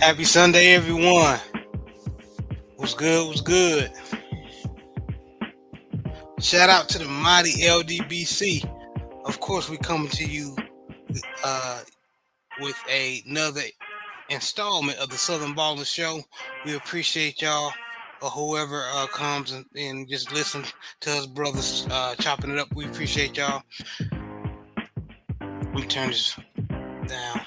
Happy Sunday, everyone. What's good? What's good? Shout out to the mighty LDBC. Of course, we coming to you uh, with another installment of the Southern Baller Show. We appreciate y'all or whoever comes and just listen to us brothers chopping it up. We appreciate y'all. Let me turn this down.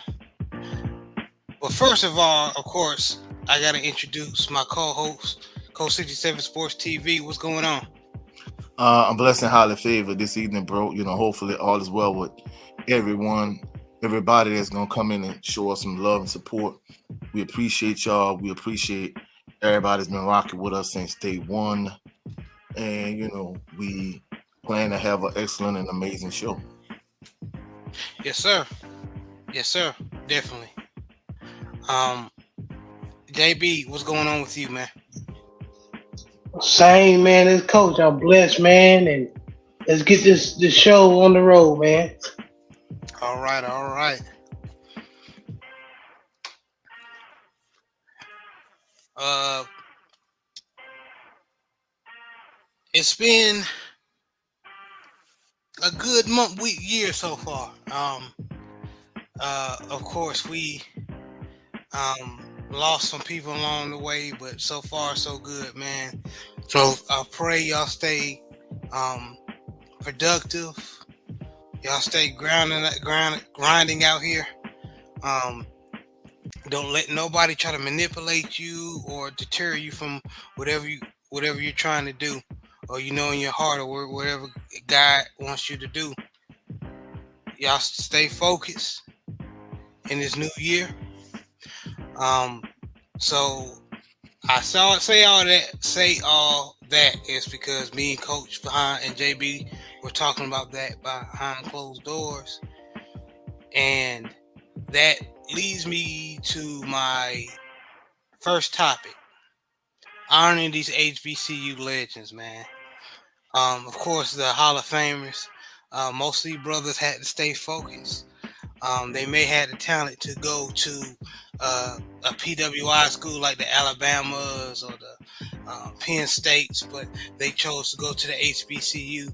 Well, first of all, of course, I got to introduce my co-host, Coach 67 Sports TV. What's going on? I'm blessed and highly favored this evening, bro. Hopefully all is well with everyone, everybody that's gonna come in and show us some love and support. We appreciate y'all. We appreciate everybody's been rocking with us since day one, and we plan to have an excellent and amazing show. Yes, sir. Yes, sir. Definitely. Um, JB, what's going on with you, man? Same man as coach. I'm blessed, man, and let's get this show on the road, man. All right, all right. Uh, it's been a good month, week, year so far. Of course, we lost some people along the way, but so far so good, man. So I pray y'all stay um productive. Y'all stay grinding out here. Um, don't let nobody try to manipulate you or deter you from whatever you whatever you're trying to do, or in your heart, or whatever God wants you to do. Y'all stay focused in this new year. Um, so I saw say all that is because me and Coach behind and JB were talking about that behind closed doors, and that leads me to my first topic: honoring these HBCU legends, man. Of course, the Hall of Famers. Most of these brothers had to stay focused. They may have the talent to go to a PWI school like the Alabamas or the Penn States, but they chose to go to the HBCU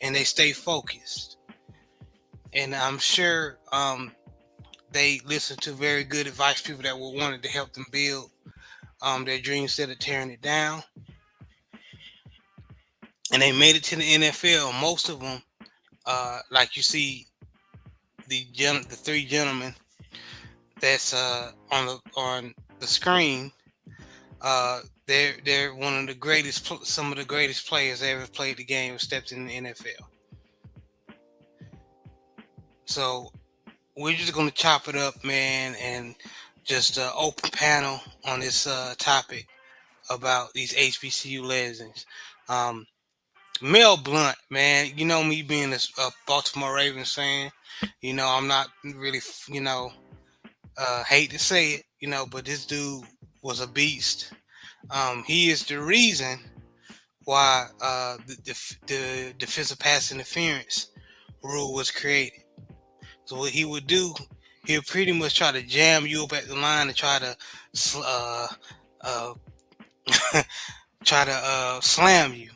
and they stay focused. And I'm sure they listened to very good advice, people that were wanted to help them build their dreams instead of tearing it down. And they made it to the NFL. Most of them, like you see, the three gentlemen that's on the screen. They're one of the greatest, some of the greatest players that ever played the game or stepped in the NFL. So we're just gonna chop it up, man, and just open panel on this topic about these HBCU legends. Um, Mel Blunt, man, you know me being a Baltimore Ravens fan. I'm not really, hate to say it, but this dude was a beast. He is the reason why the defensive pass interference rule was created. So what he would do, he'll pretty much try to jam you up at the line and try to uh, uh, slam you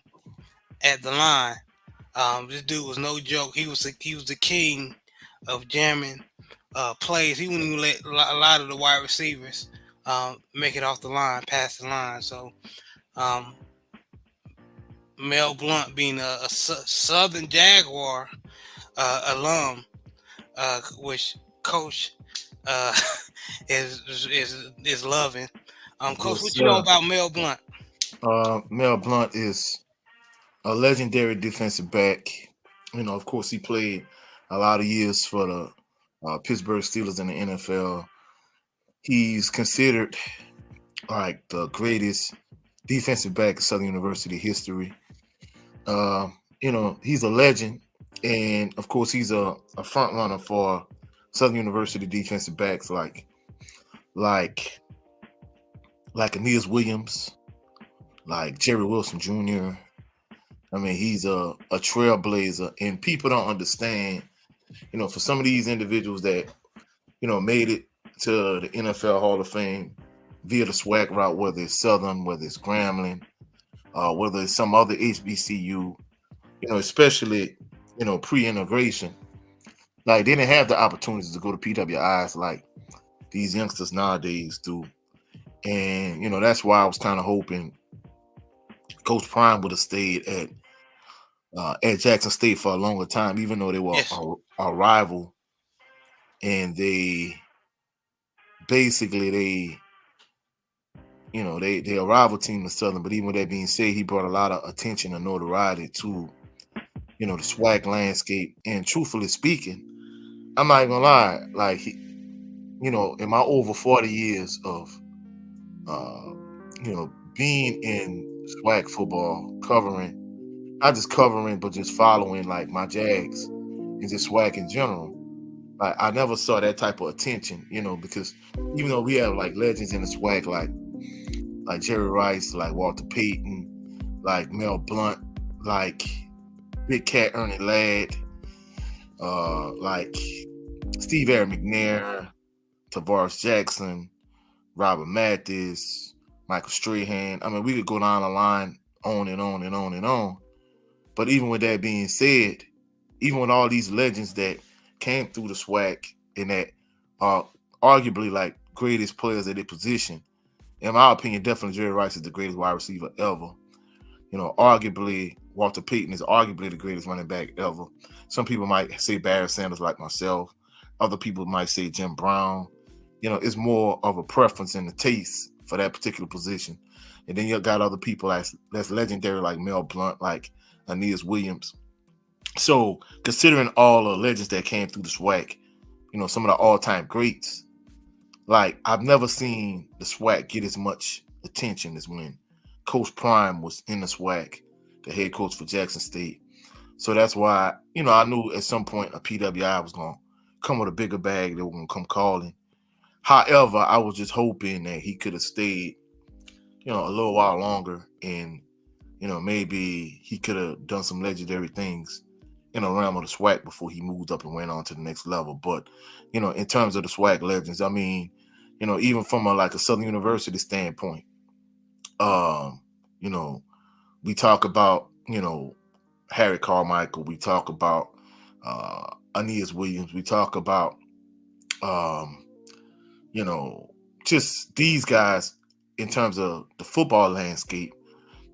at the line. This dude was no joke. He was the king of jamming plays. He wouldn't even let a lot of the wide receivers make it off the line, past the line. So um, Mel Blunt, being a Southern Jaguar alum, which Coach uh, is loving. Coach, Yes, what you know sir. about Mel Blunt? Mel Blunt is a legendary defensive back. Of course, he played a lot of years for the Pittsburgh Steelers in the NFL. He's considered like the greatest defensive back in Southern University history. Uh, he's a legend, and of course, he's a front runner for Southern University defensive backs like like Aeneas Williams, like Jerry Wilson Jr. I mean, he's a trailblazer, and people don't understand. For some of these individuals that made it to the NFL Hall of Fame, via the swag route, whether it's Southern, whether it's Grambling, whether it's some other HBCU, especially, pre-integration. Like they didn't have the opportunities to go to PWIs like these youngsters nowadays do. And, that's why I was kind of hoping Coach Prime would have stayed at Jackson State for a longer time, even though they were Yes. a rival, and they they a rival team to Southern. But even with that being said, he brought a lot of attention and notoriety to the swag landscape. And truthfully speaking, I'm not gonna lie, like in my over 40 years of being in swag football, covering, not just covering, but just following like my Jags and just swag in general. Like I never saw that type of attention, because even though we have like legends in the swag, like Jerry Rice, like Walter Payton, like Mel Blunt, like Big Cat Ernie Ladd, like Steve Aaron McNair, Tavares Jackson, Robert Mathis, Michael Strahan. I mean, we could go down the line on and on and on and on. But even with that being said, even with all these legends that came through the swag and that are arguably like greatest players at their position, in my opinion, definitely Jerry Rice is the greatest wide receiver ever. Arguably Walter Payton is arguably the greatest running back ever. Some people might say Barry Sanders, like myself. Other people might say Jim Brown. It's more of a preference and a taste for that particular position. And then you got other people that's legendary, like Mel Blunt, like Aeneas Williams. So considering all the legends that came through the SWAC, some of the all-time greats, like I've never seen the SWAC get as much attention as when Coach Prime was in the SWAC, the head coach for Jackson State. So that's why, I knew at some point a PWI was going to come with a bigger bag. They were going to come calling. However, I was just hoping that he could have stayed, a little while longer, and, maybe he could have done some legendary things in the realm of the SWAC before he moved up and went on to the next level. But, in terms of the SWAC legends, I mean, even from a Southern University standpoint, you know, we talk about, Harry Carmichael, we talk about Aeneas Williams, we talk about, um, you know, just these guys in terms of the football landscape.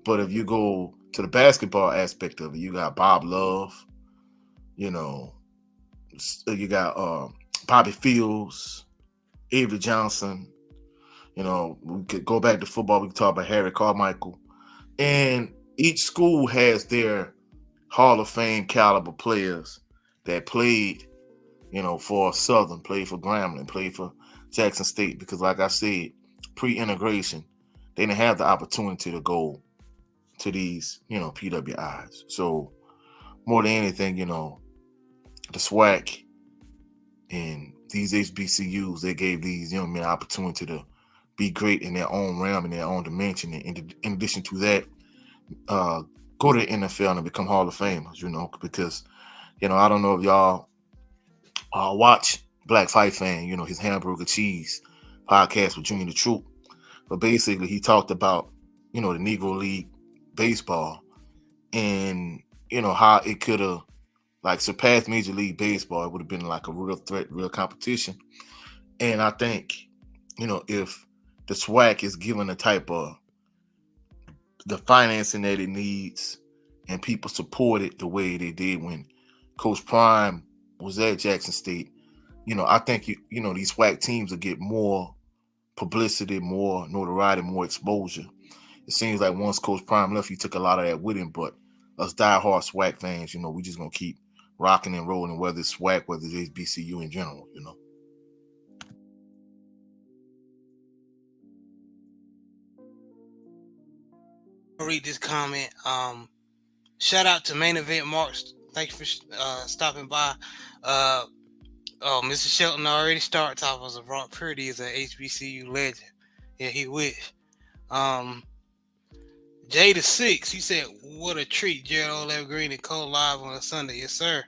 But if you go to the basketball aspect of it, you got Bob Love, you know, you got Bobby Fields, Avery Johnson. We could go back to football. We could talk about Harry Carmichael. And each school has their Hall of Fame caliber players that played, for Southern, played for Grambling, played for Jackson State. Because like I said, pre-integration, they didn't have the opportunity to go to these, PWIs. So more than anything, the SWAC and these HBCUs, they gave these young men opportunity to be great in their own realm, in their own dimension. And in addition to that, go to the NFL and become Hall of Famers, because, I don't know if y'all watch Black Fight Fan, his Hamburger Cheese podcast with Junior the Troop. But basically, he talked about, the Negro League baseball and, how it could have surpassed Major League Baseball. It would have been like a real threat, real competition. And I think, if the SWAC is given the financing that it needs and people support it the way they did when Coach Prime was at Jackson State, I think, these SWAC teams will get more publicity, more notoriety, more exposure. It seems like once Coach Prime left, he took a lot of that with him, but us diehard SWAC fans, we just going to keep rocking and rolling, whether it's SWAC, whether it's HBCU in general, I'll read this comment. Shout out to Main Event Marks. Thank you for stopping by. Mr. Shelton already starts off as a Rock Purdy is an HBCU legend. Yeah, he wish. Jay the Six, he said, "What a treat, Gerald Green and Cole live on a Sunday." Yes, sir.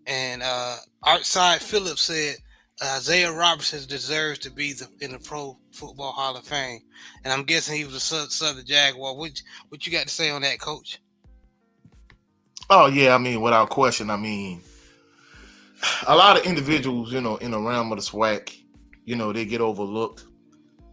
And Artside Phillips said, Isaiah Robertson deserves to be in the Pro Football Hall of Fame, and I'm guessing he was a Southern Jaguar. What you got to say on that, Coach? Oh yeah, I mean, without question. I mean, a lot of individuals, in the realm of the SWAC, they get overlooked.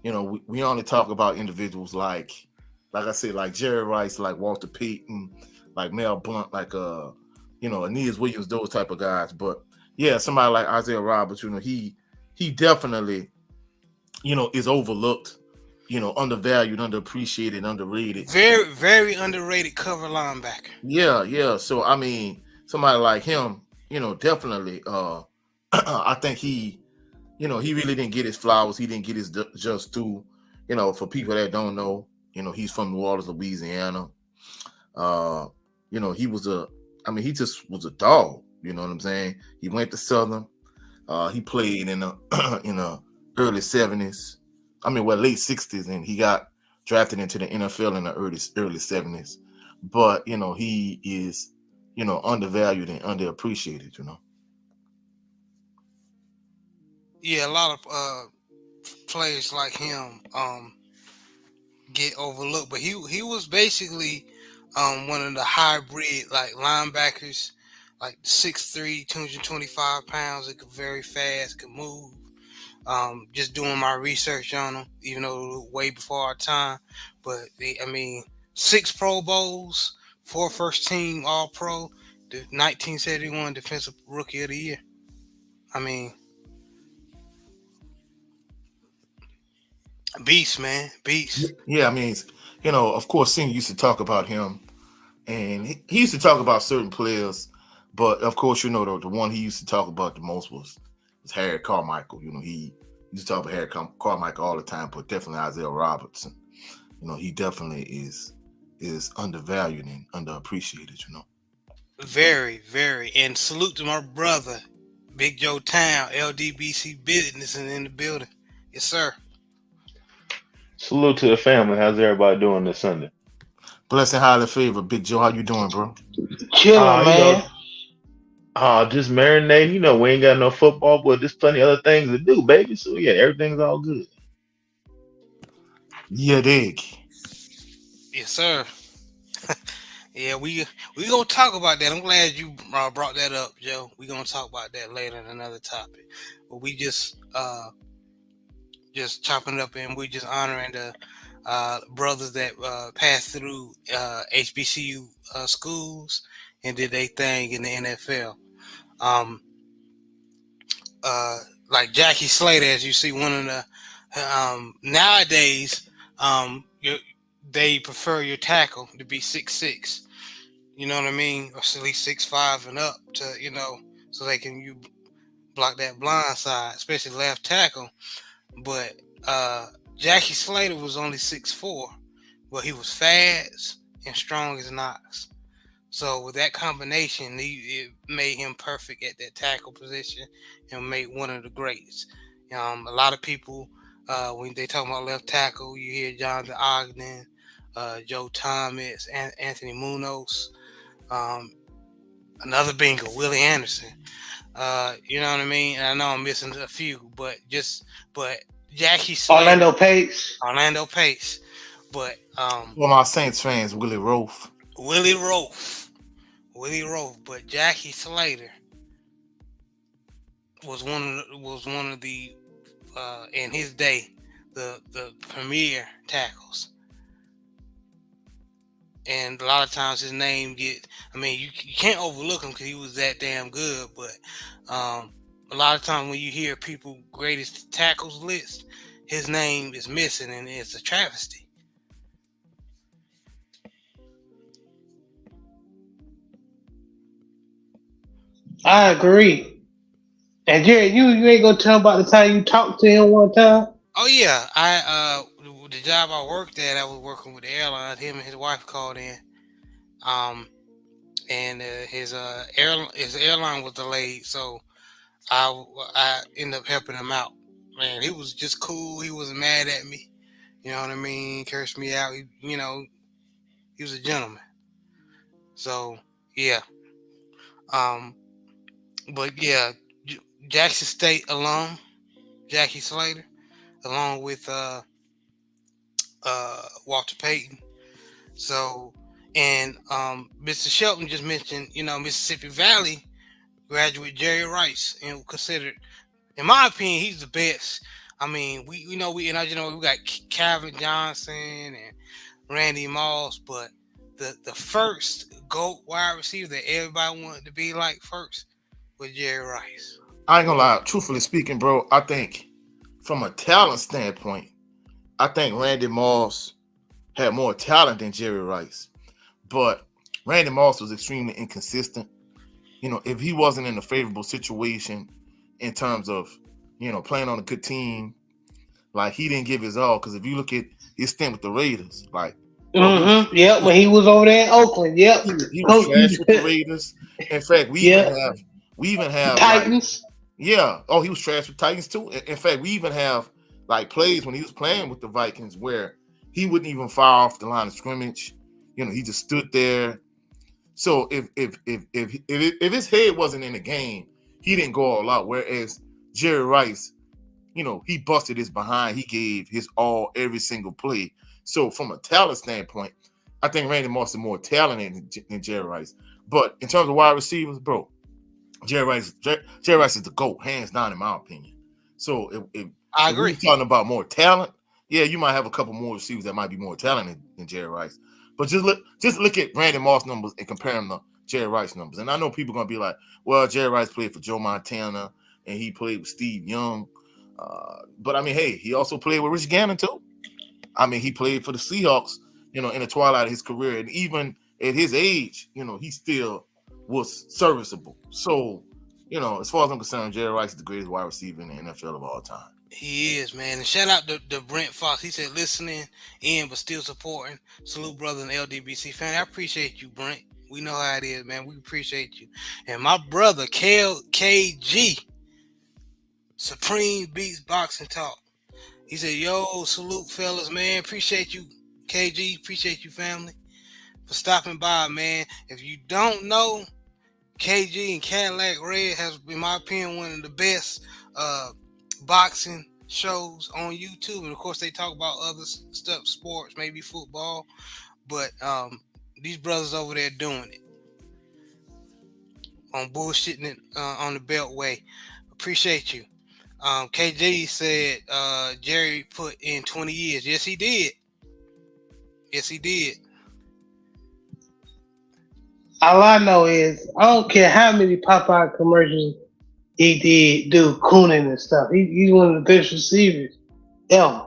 We only talk about individuals like I said, like Jerry Rice, like Walter Payton, like Mel Blunt, like Aeneas Williams, those type of guys. But yeah, somebody like Isaiah Roberts, he definitely, is overlooked, undervalued, underappreciated, underrated. Very, very underrated cover linebacker. Yeah, yeah. So I mean, somebody like him, definitely. I think he really didn't get his flowers. He didn't get his just due. For people that don't know, he's from New Orleans, Louisiana. Uh, he was he just was a dog. You know what I'm saying? He went to Southern. He played in the in the early 70s. I mean, well, late 60s, and he got drafted into the NFL in the early 70s. But he is undervalued and underappreciated. Yeah, a lot of players like him get overlooked, but he was basically one of the hybrid like linebackers, like 6'3", 225 pounds. It could very fast, could move. Just doing my research on him, even though it was way before our time. But I mean, 6 Pro Bowls, 4 first team All Pro, the 1971 Defensive Rookie of the Year. I mean, beast, man, beast. Yeah, I mean, of course, Senior used to talk about him, and he used to talk about certain players, but of course, the one he used to talk about the most was Harry Carmichael. He used to talk about Harry Carmichael all the time, but definitely Isaiah Robertson. He definitely is undervalued and underappreciated. Very, very. And salute to my brother, Big Joe Town, LDBC Business in the building. Yes, sir. Salute to the family. How's everybody doing this Sunday? Blessed and highly favored, Big Joe. How you doing, bro? Chilling, You know, man. just marinating. We ain't got no football, but there's plenty other things to do, baby. So yeah, everything's all good. Yeah, dig. Yes, sir. Yeah, we gonna talk about that. I'm glad you brought that up, Joe. We gonna talk about that later in another topic. But we just chopping it up, and we just honoring the brothers that passed through HBCU schools and did their thing in the NFL. Um, uh, like Jackie Slater, as you see, one of the nowadays, they prefer your tackle to be 6'6". You know what I mean, or at least 6'5" and up to so they can you block that blind side, especially left tackle. But uh, Jackie Slater was only 6'4", but he was fast and strong as an ox. So with that combination, it made him perfect at that tackle position and made one of the greats. A lot of people, when they talk about left tackle, you hear Jonathan Ogden, Joe Thomas, Anthony Munoz, um, another bingo, Willie Anderson. You know what I mean? And I know I'm missing a few, but Jackie Slater, Orlando Pace. Orlando Pace, but For my Saints fans, Willie Roaf. Willie Roaf. Willie Roaf, but Jackie Slater was one of the in his day the premier tackles, and a lot of times his name get. I mean, you can't overlook him because he was that damn good, but a lot of times when you hear people greatest tackles list, his name is missing, and it's a travesty. I agree. And Jerry, you ain't gonna tell about the time you talked to him one time? Oh yeah, the job I worked at, I was working with the airline. Him and his wife called in. Um, and his airline was delayed, so I ended up helping him out. Man, he was just cool. He wasn't mad at me. You know what I mean? Cursed me out. He was a gentleman. So yeah. Um, but yeah, Jackson State alum Jackie Slater, along with Walter Payton. So, and Mr. Shelton just mentioned, Mississippi Valley graduate Jerry Rice, and considered, in my opinion, he's the best. I mean, we got Calvin Johnson and Randy Moss, but the first GOAT wide receiver that everybody wanted to be like first was Jerry Rice. I ain't gonna lie. Truthfully speaking, bro, I think from a talent standpoint, I think Randy Moss had more talent than Jerry Rice. But Randy Moss was extremely inconsistent. If he wasn't in a favorable situation in terms of, playing on a good team, like he didn't give his all. Because if you look at his stint with the Raiders, like, bro, Mm-hmm. Yep. When he was over there in Oakland. Yep. he was Coach. trash with the Raiders. In fact, Yep. we even have like, Titans. yeah. Oh, he was trash with Titans too. In fact, we even have like plays when he was playing with the Vikings where he wouldn't even fire off the line of scrimmage. He just stood there. So if his head wasn't in the game, he didn't go all out. Whereas Jerry Rice, he busted his behind. He gave his all every single play. So from a talent standpoint, I think Randy Moss is more talented than Jerry Rice. But in terms of wide receivers, bro, Jerry Rice is the GOAT, hands down, in my opinion. So I if we're agree. talking about more talent, yeah, you might have a couple more receivers that might be more talented than Jerry Rice. But just look at Randy Moss numbers and compare them to Jerry Rice numbers. And I know people are gonna be like, well, Jerry Rice played for Joe Montana and he played with Steve Young. But I mean, hey, he also played with Rich Gannon too. I mean, he played for the Seahawks, in the twilight of his career. And even at his age, he still was serviceable. So, as far as I'm concerned, Jerry Rice is the greatest wide receiver in the NFL of all time. He is, man. And shout out to Brent Fox. He said listening in but still supporting. Salute, brother, and LDBC fan. I appreciate you, Brent. We know how it is, man. We appreciate you. And my brother, KG, Supreme Beats Boxing Talk. He said, yo, salute, fellas, man. Appreciate you, KG. Appreciate you, family, for stopping by, man. If you don't know, KG and Cadillac Red has, in my opinion, one of the best boxing shows on YouTube. And of course, they talk about other stuff, sports, maybe football. But these brothers over there doing it on bullshitting it on the Beltway. Appreciate you. KJ said Jerry put in 20 years. Yes, he did. Yes, he did. All I know is I don't care how many Popeye commercials he did do cooning and stuff. He's one of the best receivers ever.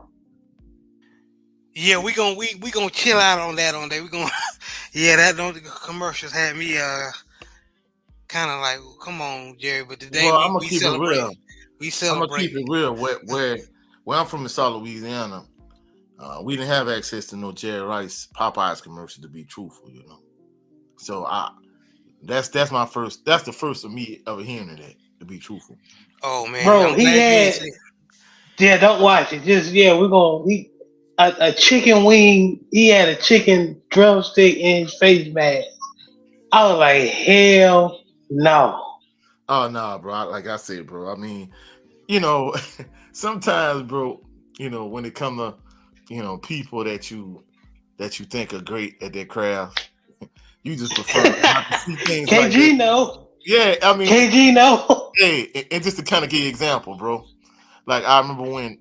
Yeah, we gonna chill out on that on there. We gonna yeah, that don't commercials had me kind of like, come on, Jerry. But today Well, I'm we gonna we keep it celebrate. real. We I'm gonna keep celebrate. it real. Where I'm from in South Louisiana, we didn't have access to no Jerry Rice Popeyes commercial, to be truthful, So that's my first. That's the first of me ever hearing of that, to be truthful. Oh man, Bro, I'm he glad you ain't had say. yeah, don't watch it. Just we're gonna a chicken wing. He had a chicken drumstick in his face mask. I was like, hell no. Oh no, bro. Like I said, bro. I mean, you know, sometimes, bro. When it comes to people that you think are great at their craft, you just prefer not to see things like that. KG no. Yeah, I mean, KG no. hey, and just to kind of give you an example, bro. Like I remember when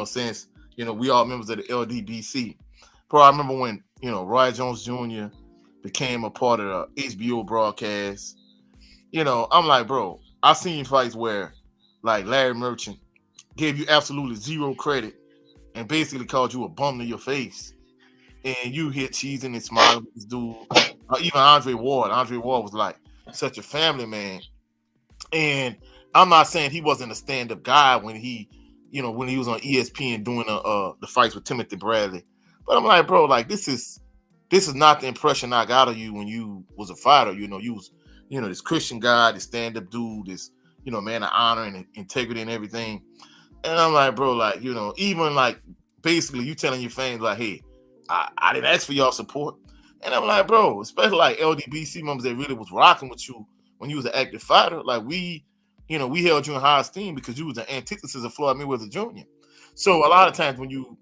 since we all members of the LDBC, bro. I remember when Roy Jones Jr. became a part of the HBO broadcast. I'm like, bro, I've seen fights where like Larry Merchant gave you absolutely zero credit and basically called you a bum to your face, and you hit cheesing and smiling with this dude. Even Andre Ward. Andre Ward was like such a family man. And I'm not saying he wasn't a stand-up guy when he was on ESPN doing the fights with Timothy Bradley. But I'm like, bro, like this is not the impression I got of you when you was a fighter. You was this Christian guy, this stand-up dude, this man of honor and integrity and everything. And I'm like, bro, like even like basically you telling your fans like, hey, I didn't ask for y'all support. And I'm like, bro, especially like LDBC members that really was rocking with you when you was an active fighter, like we we held you in high esteem because you was the antithesis of Floyd Mayweather Jr. So a lot of times when you,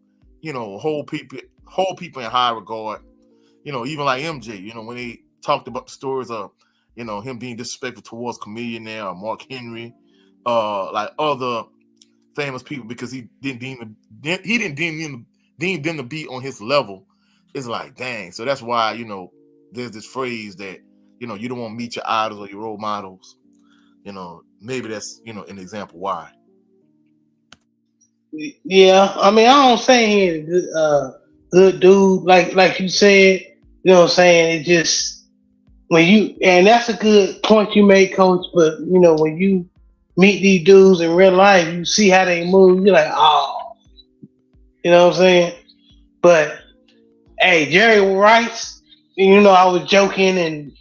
hold people in high regard, even like MJ, when they talked about the stories of, him being disrespectful towards Chameleon or Mark Henry, like other famous people because he didn't deem them to be on his level. It's like, dang. So that's why, there's this phrase that, you don't want to meet your idols or your role models. Maybe that's, an example why. Yeah, I mean, I don't say he ain't a good dude, like you said. You know what I'm saying? It just and that's a good point you made, Coach. But when you meet these dudes in real life, you see how they move. You're like, oh, you know what I'm saying? But hey, Jerry Rice, I was joking and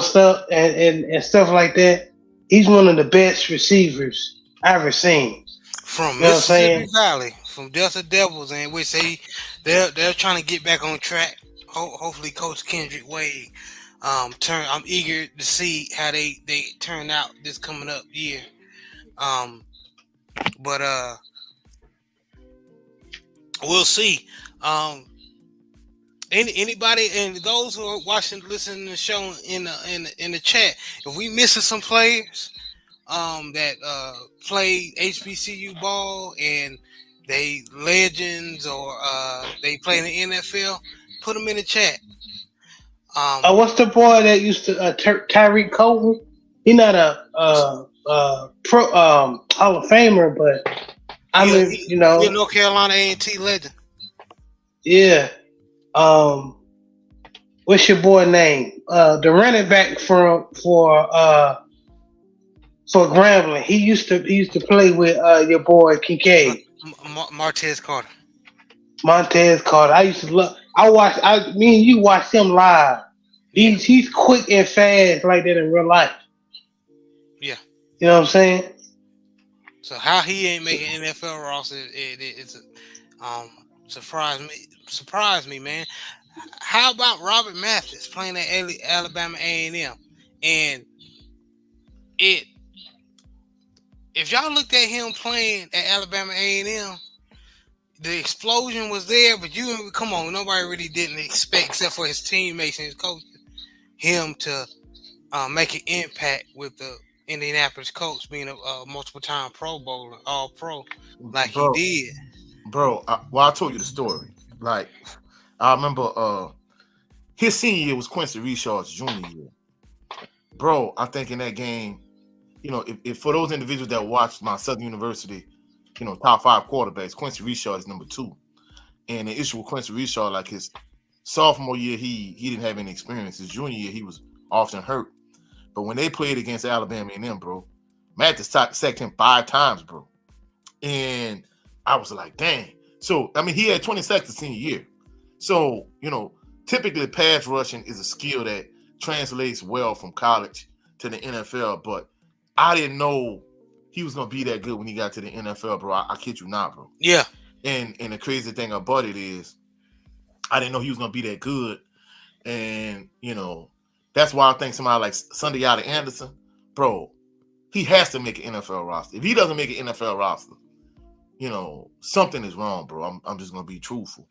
stuff and stuff like that. He's one of the best receivers I ever seen. From You know what I'm Mississippi saying? Valley, from Delta Devils, and we say they're trying to get back on track. Hopefully, Coach Kendrick Wade turn. I'm eager to see how they turn out this coming up year. Um, but we'll see. Um, anybody and those who are watching, listening to the show in the chat, if we missing some players that play HBCU ball and they legends or they play in the NFL, put them in the chat. What's the boy that used to Tyreek Colton? He's not a pro Hall of Famer, but I mean, He a North Carolina A&T legend. yeah. Um, what's your boy name? The running back for Grambling. He used to play with your boy Kincaid. Martez Carter. Montez Carter. I used to love. Me and you watched him live. Yeah. He's quick and fast like that in real life. Yeah. You know what I'm saying? So how he ain't making NFL roster, it's surprised me, man. How about Robert Mathis playing at Alabama A&M? And if y'all looked at him playing at Alabama A&M, the explosion was there, but come on, nobody really didn't expect, except for his teammates and his coaches, him to make an impact with the Indianapolis Colts, being a multiple-time Pro Bowler, All Pro, like he did. Bro, I told you the story. Like, I remember his senior year was Quincy Richard's junior year. Bro, I think in that game, if for those individuals that watched my Southern University, top 5 quarterbacks, Quincy Richard is number 2. And the issue with Quincy Richard, like his sophomore year, he didn't have any experience. His junior year, he was often hurt. But when they played against Alabama and them, bro, Mathis sacked him 5 times, bro. And I was like, dang. So, I mean, he had 20 sacks the senior year. So, typically pass rushing is a skill that translates well from college to the NFL. But I didn't know he was going to be that good when he got to the NFL, bro. I kid you not, bro. Yeah. And the crazy thing about it is I didn't know he was going to be that good. And, that's why I think somebody like Sunday Anderson, bro, he has to make an NFL roster. If he doesn't make an NFL roster, something is wrong, bro. I'm just gonna be truthful.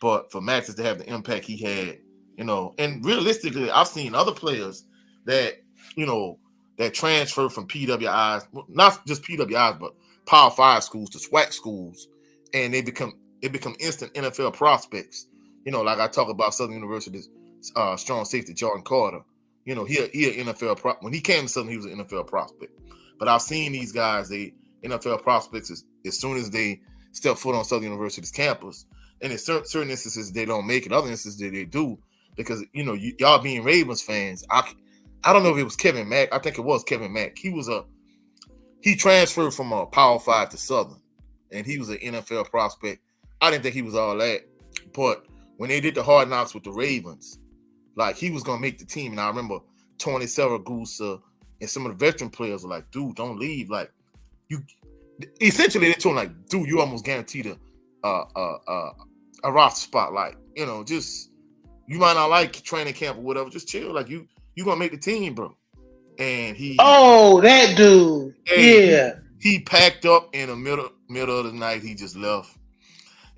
But for Mathis to have the impact he had, and realistically, I've seen other players that, that transfer from PWIs, not just PWIs, but Power 5 schools to SWAC schools, and they become instant NFL prospects. Like I talk about Southern University's strong safety Jordan Carter. He an NFL when he came to Southern, he was an NFL prospect. But I've seen these guys, they NFL prospects as soon as they step foot on Southern University's campus. And in certain instances, they don't make it. Other instances, they do. Because, y'all being Ravens fans, I don't know if it was Kevin Mack. I think it was Kevin Mack. He transferred from a Power 5 to Southern. And he was an NFL prospect. I didn't think he was all that. But when they did the hard knocks with the Ravens, like, he was going to make the team. And I remember Tony Saragusa and some of the veteran players were like, dude, don't leave. Like, you essentially they told him, like, dude, you almost guaranteed a roster spot. Like, just you might not like training camp or whatever, just chill. Like, you gonna make the team, bro. And that dude. Hey, Yeah. he packed up in the middle of the night. He just left.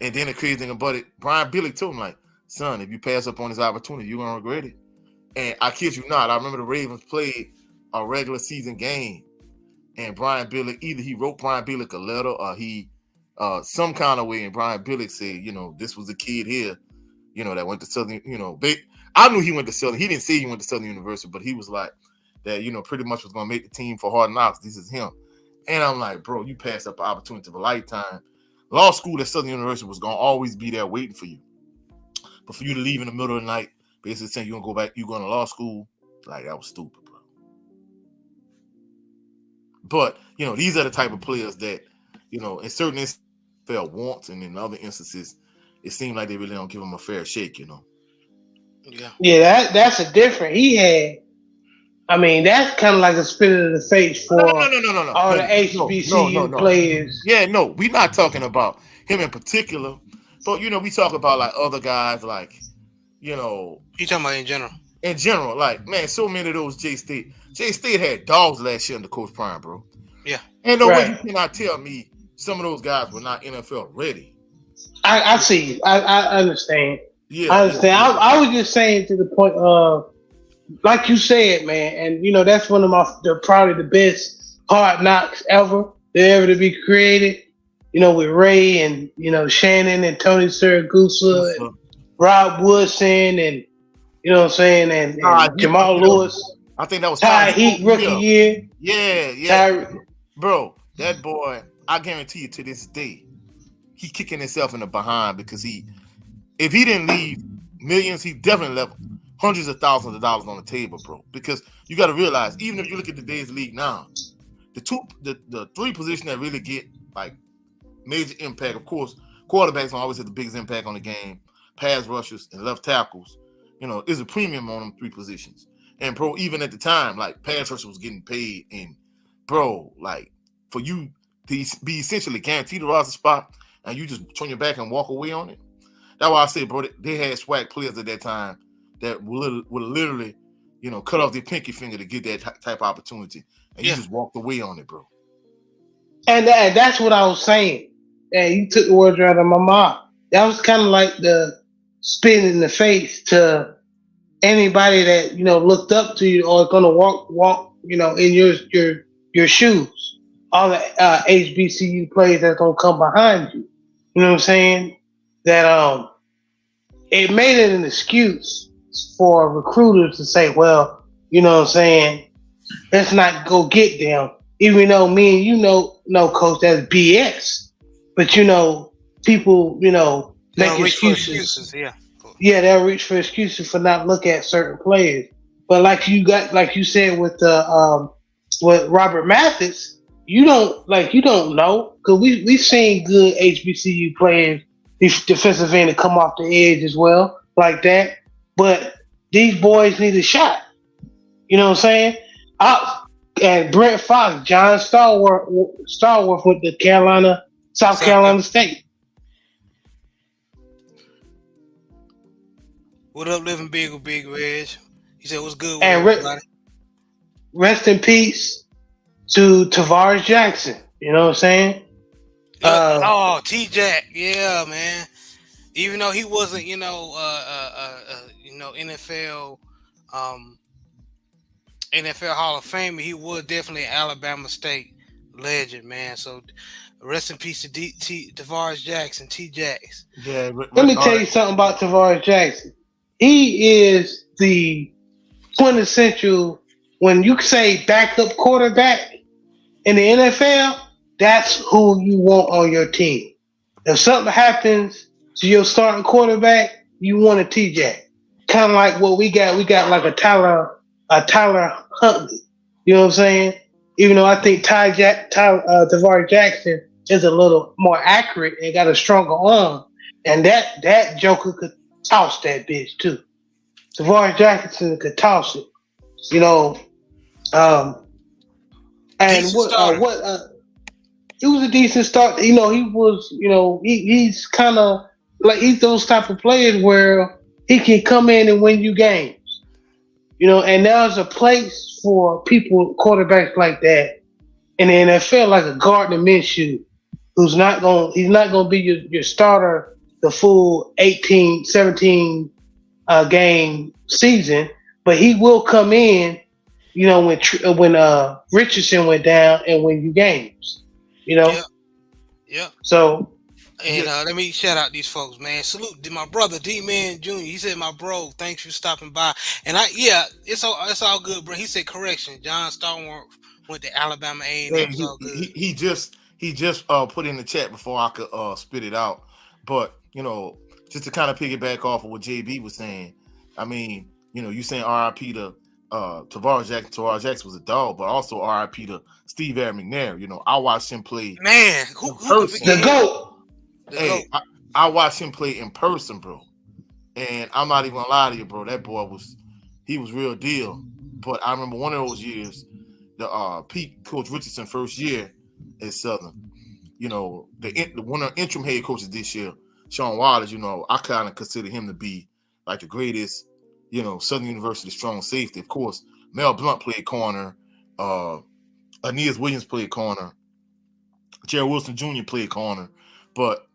And then the crazy thing about it, Brian Billick told him, like, son, if you pass up on this opportunity, you're gonna regret it. And I kid you not, I remember the Ravens played a regular season game, and Brian Billick, either he wrote Brian Billick a letter or he some kind of way, and Brian Billick said, this was a kid here, that went to Southern, I knew he went to Southern. He didn't say he went to Southern University, but he was like that, pretty much was gonna make the team for Hard Knocks. This is him. And I'm like, bro, you passed up an opportunity of a lifetime. Law school at Southern University was gonna always be there waiting for you. But for you to leave in the middle of the night, basically saying you're gonna go back, you're going to law school, like that was stupid, bro. But these are the type of players that, in certain instances wants, and in other instances, it seems like they really don't give them a fair shake, Yeah. Yeah, that's a different. He had. I mean, that's kind of like a spit in the face for all the HBCU no. players. Yeah, no, we're not talking about him in particular, but we talk about like other guys, like You talking about in general? In general, like man, so many of those J State had dogs last year under Coach Prime, bro. Yeah. And no way you cannot tell me some of those guys were not NFL ready. I see. I understand. Yeah, I understand. Yeah. I was just saying to the point of, like you said, man, and that's one of probably the best Hard Knocks ever to be created. With Ray and Shannon and Tony Siragusa and Rob Woodson and what I'm saying, and Jamal Lewis. I think that was Ty Heat rookie year. Yeah. Bro, that boy, I guarantee you to this day, he kicking himself in the behind because if he didn't leave millions, he definitely left hundreds of thousands of dollars on the table, bro. Because you got to realize, even if you look at today's league now, the three positions that really get like major impact, of course, quarterbacks don't always have the biggest impact on the game. Pass rushers and left tackles, is a premium on them three positions. And bro, even at the time, like pass rusher was getting paid, and bro, like for you to be essentially guaranteed a roster spot, and you just turn your back and walk away on it. That's why I say, bro, they had swag players at that time that would literally, cut off their pinky finger to get that type of opportunity, and you just walked away on it, bro. And that's what I was saying. And you took the words out of my mouth. That was kind of like the spin in the face to anybody that looked up to you or going to walk in your shoes. All the HBCU players that's gonna come behind you. You know what I'm saying? That it made it an excuse for recruiters to say, well, you know what I'm saying, let's not go get them. Even though me and no coach, that's BS. But people, make excuses. Yeah, they'll reach for excuses for not looking at certain players. But like you said with with Robert Mathis, you don't know, because we've seen good HBCU players, these defensive end, come off the edge as well, like that. But these boys need a shot. You know what I'm saying? And Brent Fox, John Starworth went to South Carolina State. What up, living big with Big Reg? He said, "What's good with and everybody?" Rest in peace to Tavares Jackson. You know what I'm saying? T-Jack, yeah, man. Even though he wasn't, NFL, NFL Hall of Famer, he was definitely an Alabama State legend, man. So, rest in peace to Tavares Jackson, T-Jacks. Yeah. Let me tell you something about Tavares Jackson. He is the quintessential, when you say backup quarterback in the NFL, that's who you want on your team. If something happens to your starting quarterback, you want a T-Jack. Kind of like what we got. We got like a Tyler Huntley. You know what I'm saying? Even though I think Tavares Jackson is a little more accurate and got a stronger arm, and that Joker could toss that bitch too. Tavares Jackson could toss it. And it was a decent start. He was, he's kind of like, he's those type of players where he can come in and win you games. And there's a place for quarterbacks like that in the NFL like a Gardner Minshew, he's not gonna be your starter the full 18, 17 game season, but he will come in, when Richardson went down and win you games, you know. Yep. Yep. So And Yeah, let me shout out these folks, man. Salute to my brother D Man Jr. He said, "My bro, thanks for stopping by." And yeah, it's all good, bro. He said, "Correction, John Stallworth went to Alabama A&M. and It's he all good." he, he just he just put in the chat before I could spit it out. But just to kind of piggyback off of what JB was saying, I mean, you saying RIP to Tavares Jackson. Tavares Jackson was a dog, but also RIP to Steve Aaron McNair. I watched him play Man, who in who could the person. forget him? GOAT. The Hey, goat. I watched him play in person, bro. And I'm not even gonna lie to you, bro. That boy he was real deal. But I remember one of those years, the Pete Coach Richardson first year at Southern. The one of the interim head coaches this year, Sean Waters. I kind of consider him to be like the greatest, Southern University strong safety. Of course, Mel Blunt played corner. Uh, Aeneas Williams played corner. Jerry Wilson Jr. played corner, but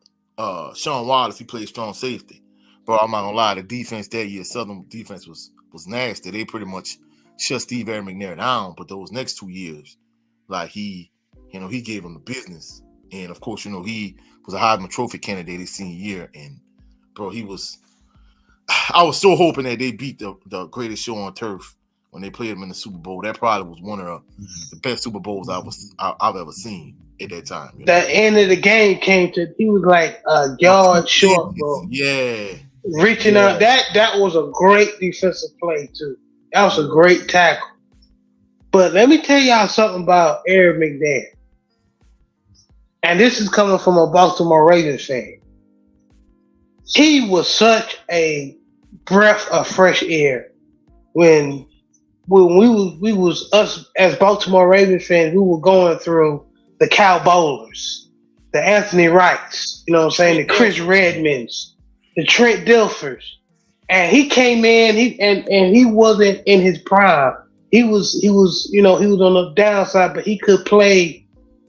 Sean Wallace he played strong safety. But I'm not gonna lie, the defense that year, Southern defense was nasty. They pretty much shut Steve Aaron McNair down. But those next 2 years, like he gave him the business. And of course, he was a Heisman Trophy candidate his senior year. And bro, he was. I was so hoping that they beat the greatest show on turf when they played him in the Super Bowl. That probably was one of the best Super Bowls I've ever seen at that time. The end of the game came to he was like a Like 2 yard short, seasons. bro. Yeah. Reaching out, Yeah. that was a great defensive play too. That was a Yeah. great tackle. But let me tell y'all something about Eric McNair. And this is coming from a Baltimore Ravens fan. He was such a breath of fresh air when we was us as Baltimore Ravens fans, we were going through the Cal Bowlers, the Anthony Wrights, you know what I'm saying, the Trent Chris Dilfers. Redmonds, the Trent Dilfers. And he came in, and he wasn't in his prime. He was on the downside, but he could play.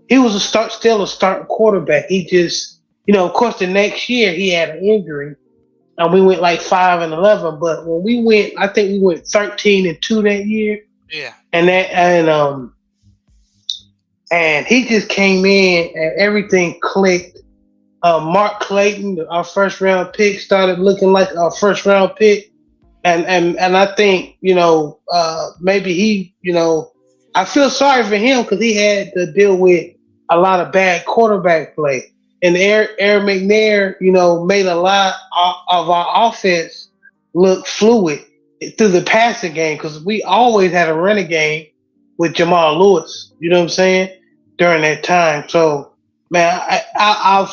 He was still a starting quarterback. He just, of course, the next year he had an injury, and we went like 5-11. But when we went, I think we went 13-2 that year, Yeah. and and he just came in and everything clicked. Mark Clayton, our first round pick, started looking like our first round pick, and I think maybe I feel sorry for him because he had to deal with a lot of bad quarterback play. And Aaron McNair, made a lot of our offense look fluid through the passing game because we always had a running game with Jamal Lewis. You know what I'm saying? During that time, so man, I've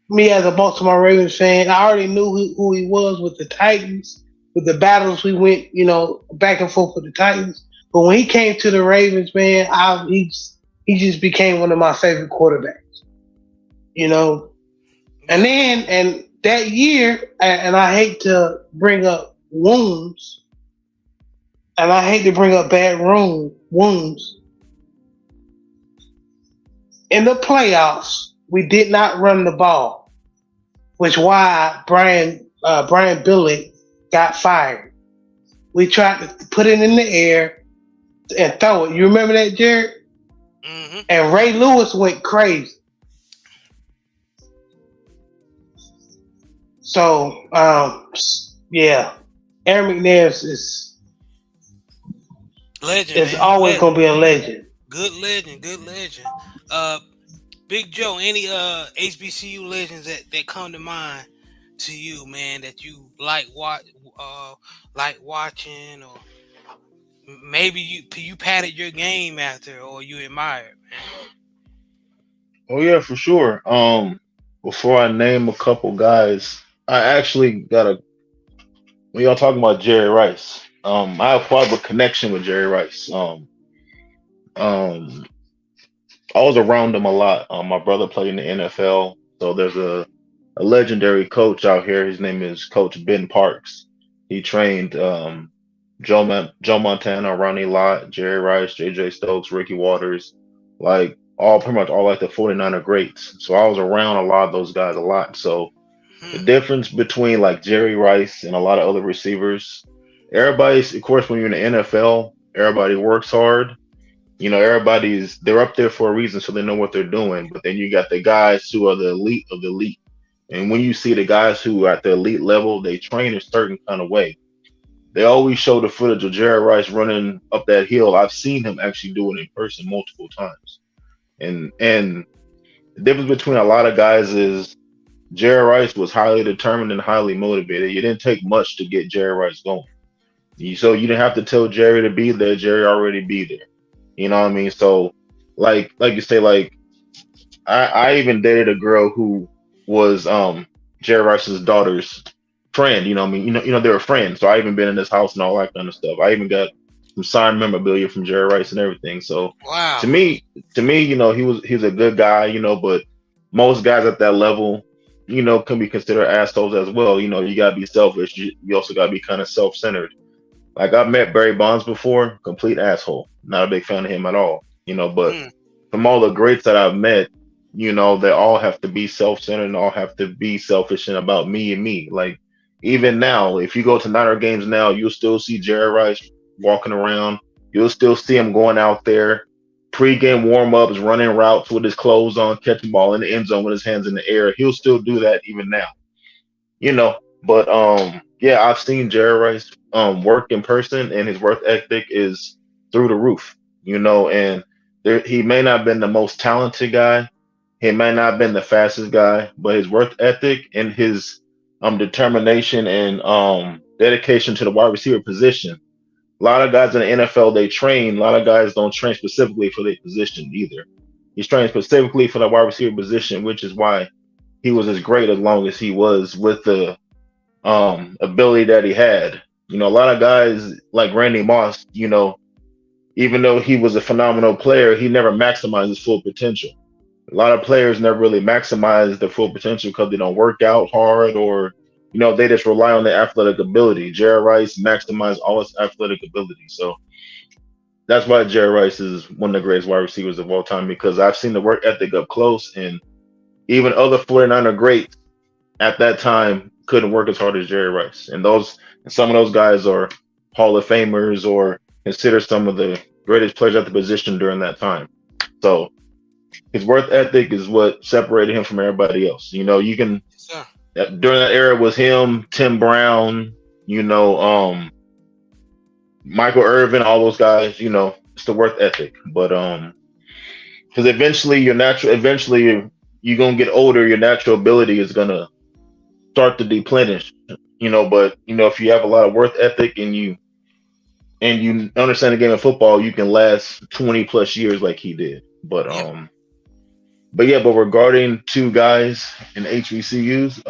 me as a Baltimore Ravens fan, I already knew who he was with the Titans, with the battles we went, back and forth with the Titans. But when he came to the Ravens, man, he just became one of my favorite quarterbacks. You know, and Yep. then and that year, and I hate to bring up wounds, and I hate to bring up bad wounds in the playoffs. We did not run the ball, which why Brian Billick got fired. We tried to put it in the air and throw it. You remember that, Jared? Mm-hmm. And Ray Lewis went crazy. So yeah, Aaron McNair Legend, is man. always Legend. gonna be a legend. Good legend. Good legend. Uh, Big Joe. Any HBCU legends that come to mind to you, man? That you like watching, or maybe you patted your game after, or you admired, man. Oh yeah, for sure. Before I name a couple guys, I actually got a. When y'all talking about Jerry Rice, I have quite a connection with Jerry Rice. Um, I was around him a lot. My brother played in the NFL, so there's a legendary coach out here. His name is Coach Ben Parks. He trained Joe Montana, Ronnie Lott, Jerry Rice, J.J. Stokes, Ricky Waters. Like all pretty much all like the 49er greats. So I was around a lot of those guys a lot. So the Hmm. difference between like Jerry Rice and a lot of other receivers, everybody's of course when you're in the NFL, everybody works hard. Everybody's they're up there for a reason, so they know what they're doing. But then you got the guys who are the elite of the elite. And when you see the guys who are at the elite level, they train a certain kind of way. They always show the footage of Jerry Rice running up that hill. I've seen him actually do it in person multiple times. And the difference between a lot of guys is Jerry Rice was highly determined and highly motivated. It didn't take much to get Jerry Rice going. So you didn't have to tell Jerry to be there. Jerry already be there. You know what I mean? So like you say, like I even dated a girl who was Jerry Rice's daughter's friend. You know what I mean? They were friends. So I even been in his house and all that kind of stuff. I even got some signed memorabilia from Jerry Rice and everything. So to Wow. me, he's a good guy. But most guys at that level, can be considered assholes as well. You gotta be selfish. You also gotta be kind of self-centered. Like I've met Barry Bonds before, complete asshole. Not a big fan of him at all. But Hmm. from all the greats that I've met, they all have to be self-centered and all have to be selfish and about me and me. Like even now, if you go to Niner games now, you'll still see Jerry Rice walking around. You'll still see him going out there, pre-game warm-ups, running routes with his clothes on, catching ball in the end zone with his hands in the air. He'll still do that even now. you know. But yeah, I've seen Jerry Rice work in person, and his work ethic is through the roof. And he may not have been the most talented guy, he may not have been the fastest guy, but his work ethic and his determination and dedication to the wide receiver position. A lot of guys in the NFL they train. A lot of guys don't train specifically for their position either. He's trained specifically for the wide receiver position, which is why he was as great as long as he was with the ability that he had. A lot of guys like Randy Moss, even though he was a phenomenal player, he never maximized his full potential. A lot of players never really maximize their full potential because they don't work out hard or, they just rely on their athletic ability. Jerry Rice maximized all his athletic ability. So that's why Jerry Rice is one of the greatest wide receivers of all time because I've seen the work ethic up close and even other 49er greats at that time couldn't work as hard as Jerry Rice. And some of those guys are Hall of Famers or considered some of the greatest players at the position during that time. So his work ethic is what separated him from everybody else. You can Yes, sir. during that era was him, Tim Brown, Michael Irvin, all those guys. It's the work ethic. But because eventually you're gonna get older, your natural ability is gonna start to deplenish. But if you have a lot of work ethic and you understand the game of football, you can last 20 plus years like he did. But Yep. yeah, but regarding two guys in HBCUs,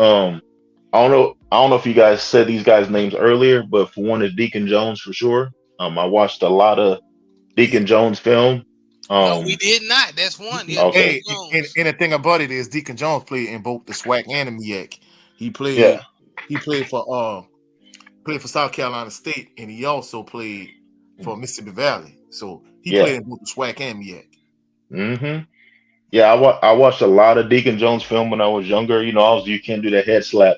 I don't know if you guys said these guys' names earlier, but for one is Deacon Jones for sure. I watched a lot of Yeah. Deacon Jones film. No, we Um, did not. That's one. Yeah, okay, Deacon Hey, and, Jones. and the thing about it is Deacon Jones played in both the SWAC and the MEAC. He yeah, played he played for South Carolina State, and he also played for Mississippi Valley. So he yeah. played in both the SWAC and MEAC. hmm Yeah, I watched a lot of Deacon Jones film when I was younger. Obviously you can't do that head slap.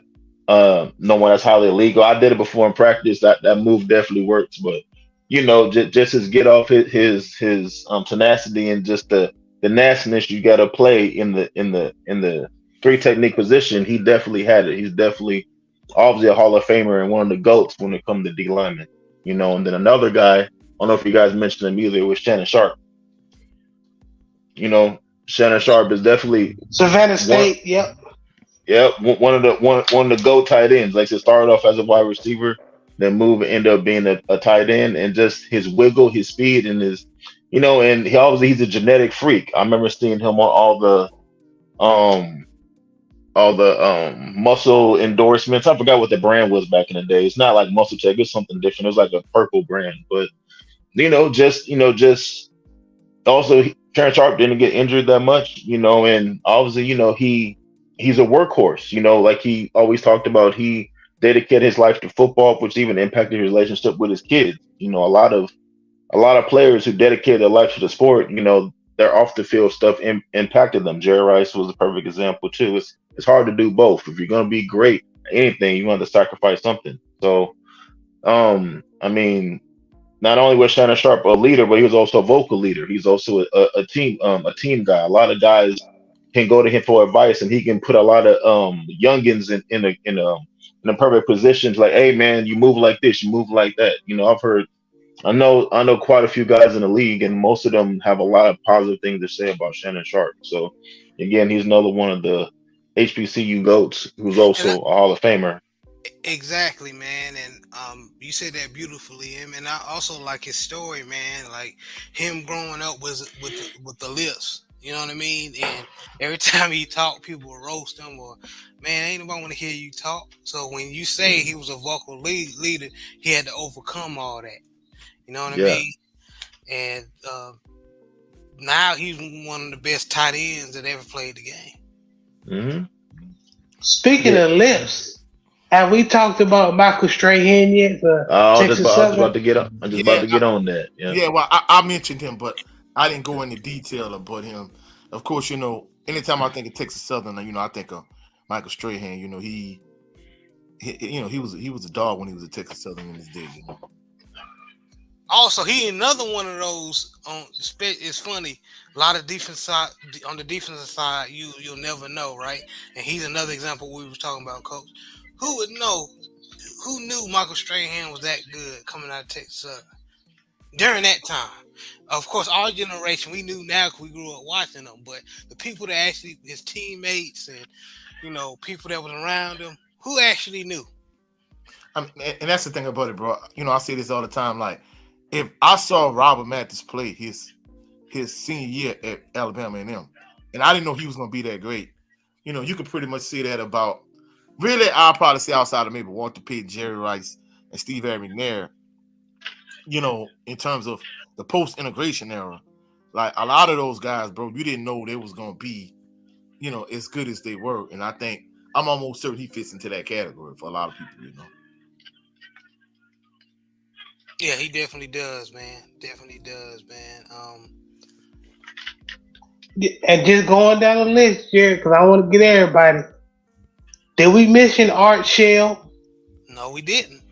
No one that's highly illegal. I did it before in practice. That move definitely works, but just his get off his tenacity and just the nastiness you got to play in the three technique position. He definitely had it. He's definitely obviously a Hall of Famer and one of the goats when it comes to D lineman. And then another guy. I don't know if you guys mentioned him either. Was Shannon Sharp. You know, Shannon Sharp is definitely Savannah one. State, yep. Yeah, one of the go tight ends. Like to start off as a wide receiver, then move and end up being a tight end, and just his wiggle, his speed, and and he's a genetic freak. I remember seeing him on um all the muscle endorsements. I forgot what the brand was back in the day. It's not like Muscle Tech. It's something different. It was like a purple brand, but just also Terrence Sharp didn't get injured that much, and obviously, he's a workhorse, like he always talked about. He dedicated his life to football, which even impacted his relationship with his kids. A lot of players who dedicate their life to the sport, their off the field stuff impacted them. Jerry Rice was a perfect example too. It's hard to do both. If you're gonna be great at anything, you want to sacrifice something. So I mean, not only was Shannon Sharp a leader, but he was also a vocal leader. He's also a team guy. A lot of guys can go to him for advice, and he can put a lot of youngins in a perfect positions. Like, hey man, you move like this, you move like that. I know quite a few guys in the league, and most of them have a lot of positive things to say about Shannon Sharp. So again, he's another one of the HBCU goats who's And also a Hall of Famer. exactly, man, and you said that beautifully, and I also like his story, man. Like him growing up with the lips, you know what I mean. And every time he talked, people would roast him, or man, ain't nobody want to hear you talk. So when you say he was a vocal leader, he had to overcome all that. You know what I Yeah. mean? And now he's one of the best tight ends that ever played the game. Hmm. Speaking Yeah. of lips, have we talked about Michael Strahan yet for Texas I was about Southern? to get on. I'm just about Yeah, to get on that. Yeah. yeah. Well, I mentioned him, but I didn't go into detail about him. Of course, anytime I think of Texas Southern, I think of Michael Strahan. He was a dog when he was at Texas Southern in his day. Also, he another one of those. It's funny. A lot of defense side on the defensive side, you'll never know, right? And he's another example we was talking about, coach. Who would know? Who knew Michael Strahan was that good coming out of Texas during that time? Of course, our generation we knew now because we grew up watching him. But the people that actually his teammates and people that was around him, who actually knew? And that's the thing about it, bro. I say this all the time. Like, if I saw Robert Mathis play his senior year at Alabama A&M, and I didn't know he was going to be that great, you could pretty much say that about. Really, I'll probably say outside of maybe Walter Payton, Jerry Rice, and Steve McNair. In terms of the post integration era, like a lot of those guys, bro, you didn't know they was going to be, as good as they were, and I think I'm almost certain he fits into that category for a lot of people. Yeah, he definitely does, man. Definitely does, man. And just going down the list, Jared, because I want to get everybody. Did we mention Art Shell? No, we didn't.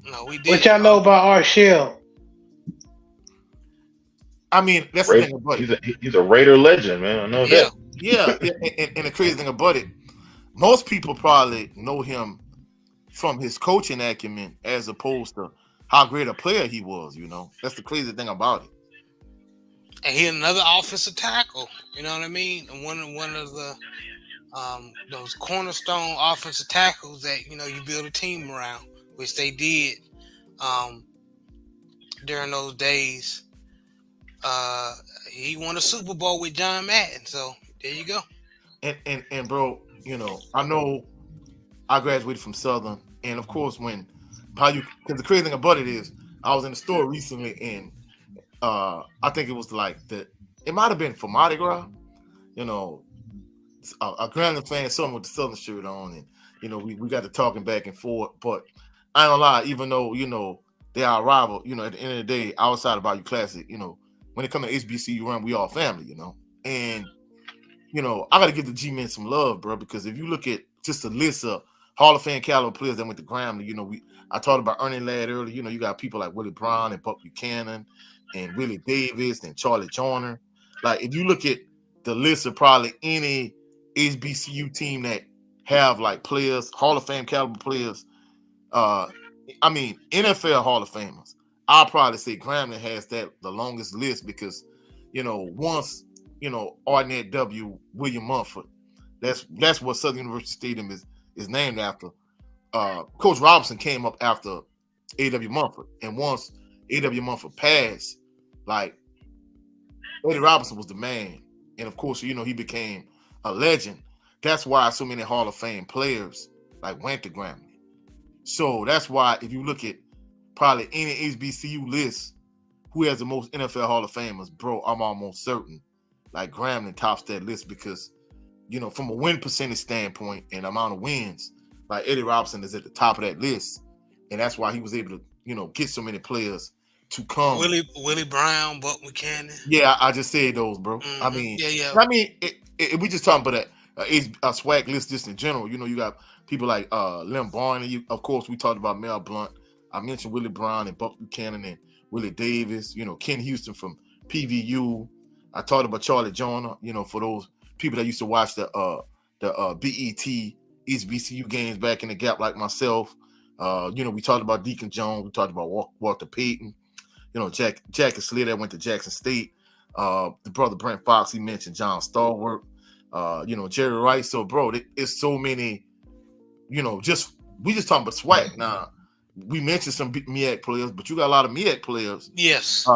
No, we What didn't. y'all know about Art Shell? I mean, that's the thing about it. He's a Raider legend, man. I know Yeah, that. Yeah, and the crazy thing about it, most people probably know him from his coaching acumen as opposed to how great a player he was. That's the crazy thing about it. and he another offensive tackle. You know what I mean? And one of the those cornerstone offensive tackles that you build a team around, which they did um, during those days. Uh, he won a Super Bowl with John Madden, so there you go. And bro, I know I graduated from Southern, and of course because the crazy thing about it is I was in the store recently, and I think it was like it might have been for Mardi Gras, you know, a Grambling fan, someone with the Southern shirt on, and we got to talking back and forth. But I ain't gonna lie, even though they are rival, at the end of the day, outside of Bayou Classic, when it comes to HBCU run, we all family, and I got to give the G men some love, bro, because if you look at just a list of Hall of Fame caliber players that went to Grambling, I talked about Ernie Ladd earlier. You got people like Willie Brown and Buck Buchanan and Willie Davis and Charlie Joyner. Like, if you look at the list of probably any HBCU team that have like players, Hall of Fame caliber players, uh, I mean NFL Hall of Famers, I'll probably say Grambling has the longest list because, once Arnett W. William Mumford, that's what Southern University Stadium is named after. Coach Robinson came up after A.W. Mumford, and once A.W. Mumford passed, like Eddie Robinson was the man, and of course, he became a legend. That's why so many Hall of Fame players like went to Grambling. So that's why if you look at probably any HBCU list, who has the most NFL Hall of Famers, bro, I'm almost certain like Grambling tops that list because from a win percentage standpoint and amount of wins, like Eddie Robinson is at the top of that list, and that's why he was able to get so many players to come. Willie Brown, Buck Buchanan. Yeah, I just said those, bro. Yeah, yeah. We just talking about a swag list just in general. You got people like Lim Barney. Of course, we talked about Mel Blunt. I mentioned Willie Brown and Buck Buchanan and Willie Davis. Ken Houston from PVU. I talked about Charlie Joyner. For those people that used to watch the BET HBCU games back in the Gap, like myself. We talked about Deacon Jones. We talked about Walter Payton. Jackie Slater that went to Jackson State. The brother Brent Fox, he mentioned John Stallworth. Jerry Rice. So, bro, it's so many. We just talking about swag. Now, we mentioned some MEAC players, but you got a lot of MEAC players. Yes.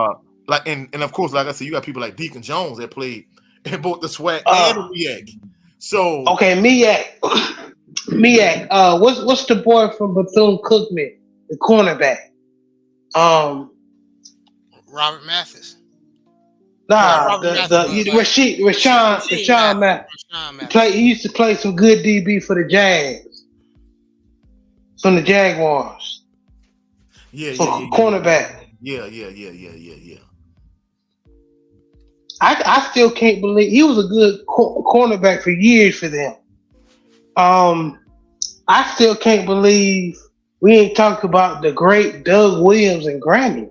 And of course, like I said, you got people like Deacon Jones that played in both the SWAC and the MEAC. So okay, MEAC. What's the boy from Bethune-Cookman, the cornerback? Robert Mathis. Nah, Rashawn Mathis. He used to play some good DB for the Jags, from the Jaguars. Yeah, cornerback. Yeah. I still can't believe he was a good cornerback for years for them. I still can't believe we ain't talked about the great Doug Williams and Grammy.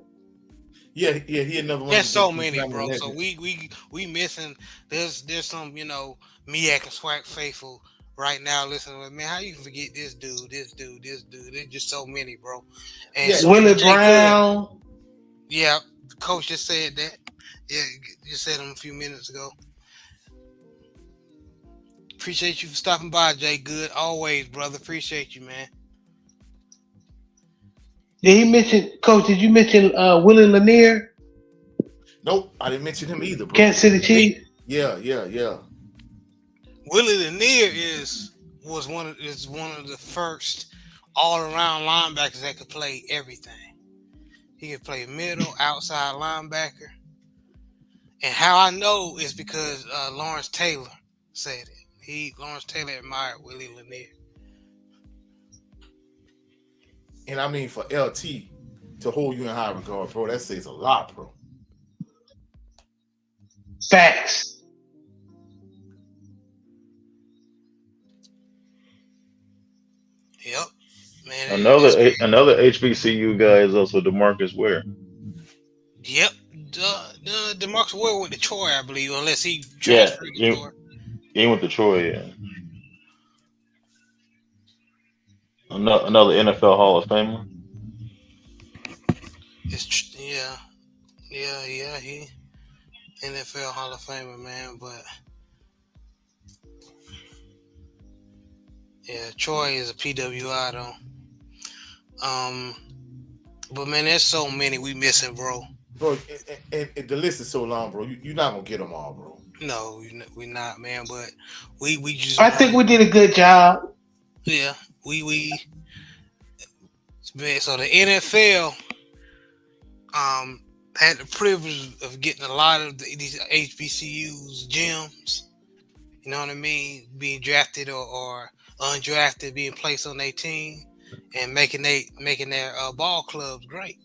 Yeah, he another one. There's so many, bro. So we missing. There's some MEAC and SWAC faithful right now listening. Man, how you forget this dude? There's just so many, bro. And Willie Brown. Yeah, the coach just said that. Yeah, just said him a few minutes ago. Appreciate you for stopping by, Jay Good. Always, brother. Appreciate you, man. Did he mention, Coach? Did you mention Willie Lanier? Nope, I didn't mention him either, bro. Kansas City Chiefs. Yeah. Willie Lanier was one of the first all-around linebackers that could play everything. He could play middle, outside linebacker. And how I know is because Lawrence Taylor said it. Lawrence Taylor admired Willie Lanier. And I mean, for LT to hold you in high regard, bro, that says a lot, bro. Facts. Yep. Man, another HBCU guy is also DeMarcus Ware. Yep. DeMarcus Ware went to Troy, I believe, unless he transferred to Troy. He went to Troy, yeah. Another NFL Hall of Famer. He NFL Hall of Famer, man. But yeah, Troy is a PWI though. But man, there's so many we missing, bro. Bro, and the list is so long, bro. You're not gonna get them all, bro. No, we're not, man. But we just. I think we did a good job. Yeah, we. So the NFL had the privilege of getting a lot of these HBCUs gems. You know what I mean? Being drafted or undrafted, being placed on their team, and making their ball clubs great.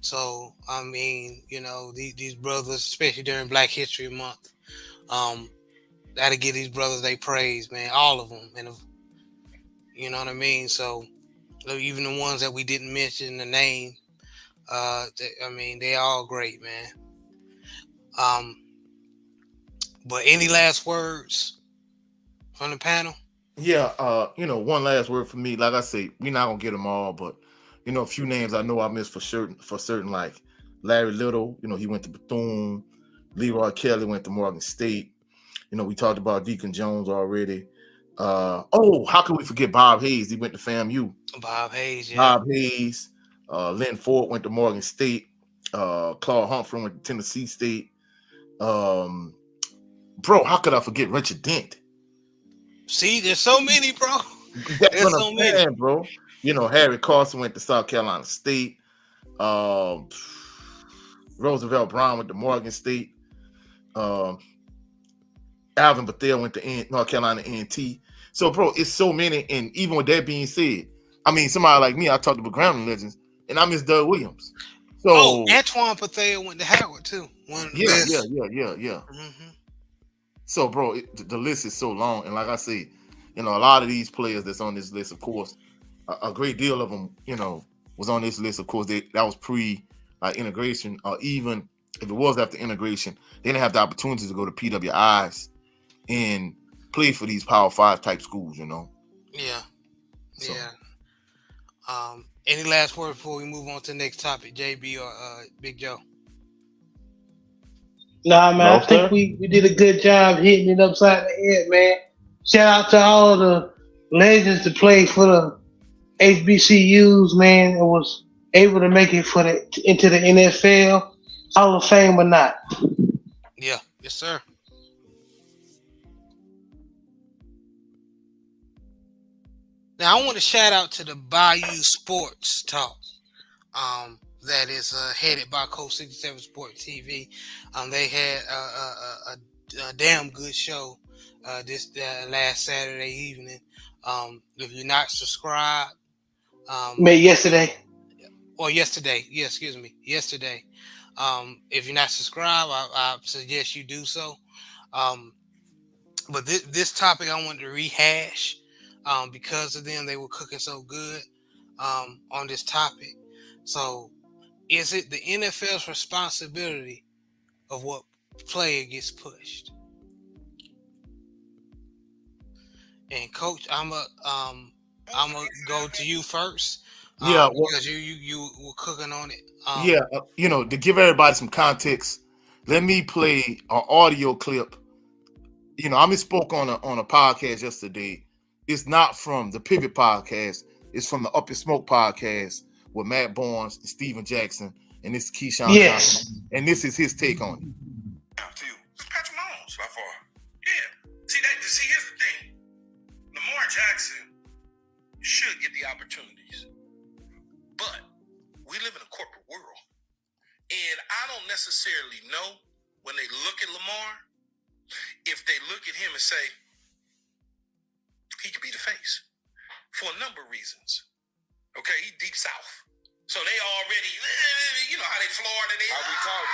So I mean, these brothers, especially during Black History Month, gotta give these brothers they praise, man. All of them, and you know what I mean. So even the ones that we didn't mention the name, they all great, man. But any last words from the panel? Yeah, one last word for me. Like I say, we're not gonna get them all, but a few names I know I missed for certain, like Larry Little. He went to Bethune. Leroy Kelly went to Morgan State. We talked about Deacon Jones already. How can we forget Bob Hayes? He went to FAMU. Bob Hayes, yeah. Bob Hayes. Lynn Ford went to Morgan State. Claude Humphrey went to Tennessee State. Bro, how could I forget Richard Dent? See, there's so many, bro. That's what I'm saying, bro. Harry Carson went to South Carolina State. Roosevelt Brown went to Morgan State. Alvin Bethel went to North Carolina A&T. So, bro, it's so many. And even with that being said, I mean, somebody like me, I talked about Grambling Legends, and I miss Doug Williams. Oh, So Antoine Pathea went to Howard too. One of the yeah, yeah, best. yeah, yeah, yeah. Hmm. So, bro, the list is so long, and like I say, a lot of these players that's on this list, of course, a great deal of them, was on this list. Of course, that was pre integration, or even if it was after integration, they didn't have the opportunity to go to PWIs and play for these Power Five type schools. Yeah, So, yeah. Any last word before we move on to the next topic, JB or Big Joe? Nah, man, No, I think sir. we did a good job hitting it upside the head, man. Shout out to all the legends that played for the HBCUs, man, and was able to make it for the into the NFL Hall of Fame or not. Yeah, yes, sir. Now I want to shout out to the Bayou Sports Talk. That is headed by Coach 67 Sport TV. They had a damn good show this last Saturday evening. If you're not subscribed, Made you yesterday. or yesterday, yeah, excuse me, yesterday. If you're not subscribed, I suggest you do so. Um, but this topic I wanted to rehash because of them. They were cooking so good on this topic. So, is it the NFL's responsibility of what player gets pushed? And coach, I'm a go to you first yeah, well, because you were cooking on it. yeah, to give everybody some context, let me play an audio clip. I misspoke on a podcast yesterday. It's not from the Pivot podcast. It's from the Up and Smoke podcast with Matt Barnes and Steven Jackson, and this is Keyshawn Johnson, Yes. and this is his take on it. To you, it's Patrick Mahomes by far. Yeah. See, here's the thing. Lamar Jackson should get the opportunities, but we live in a corporate world, and I don't necessarily know when they look at Lamar if they look at him and say he could be the face for a number of reasons. Okay, he deep south. So they already, you know how they Florida, they How we talk,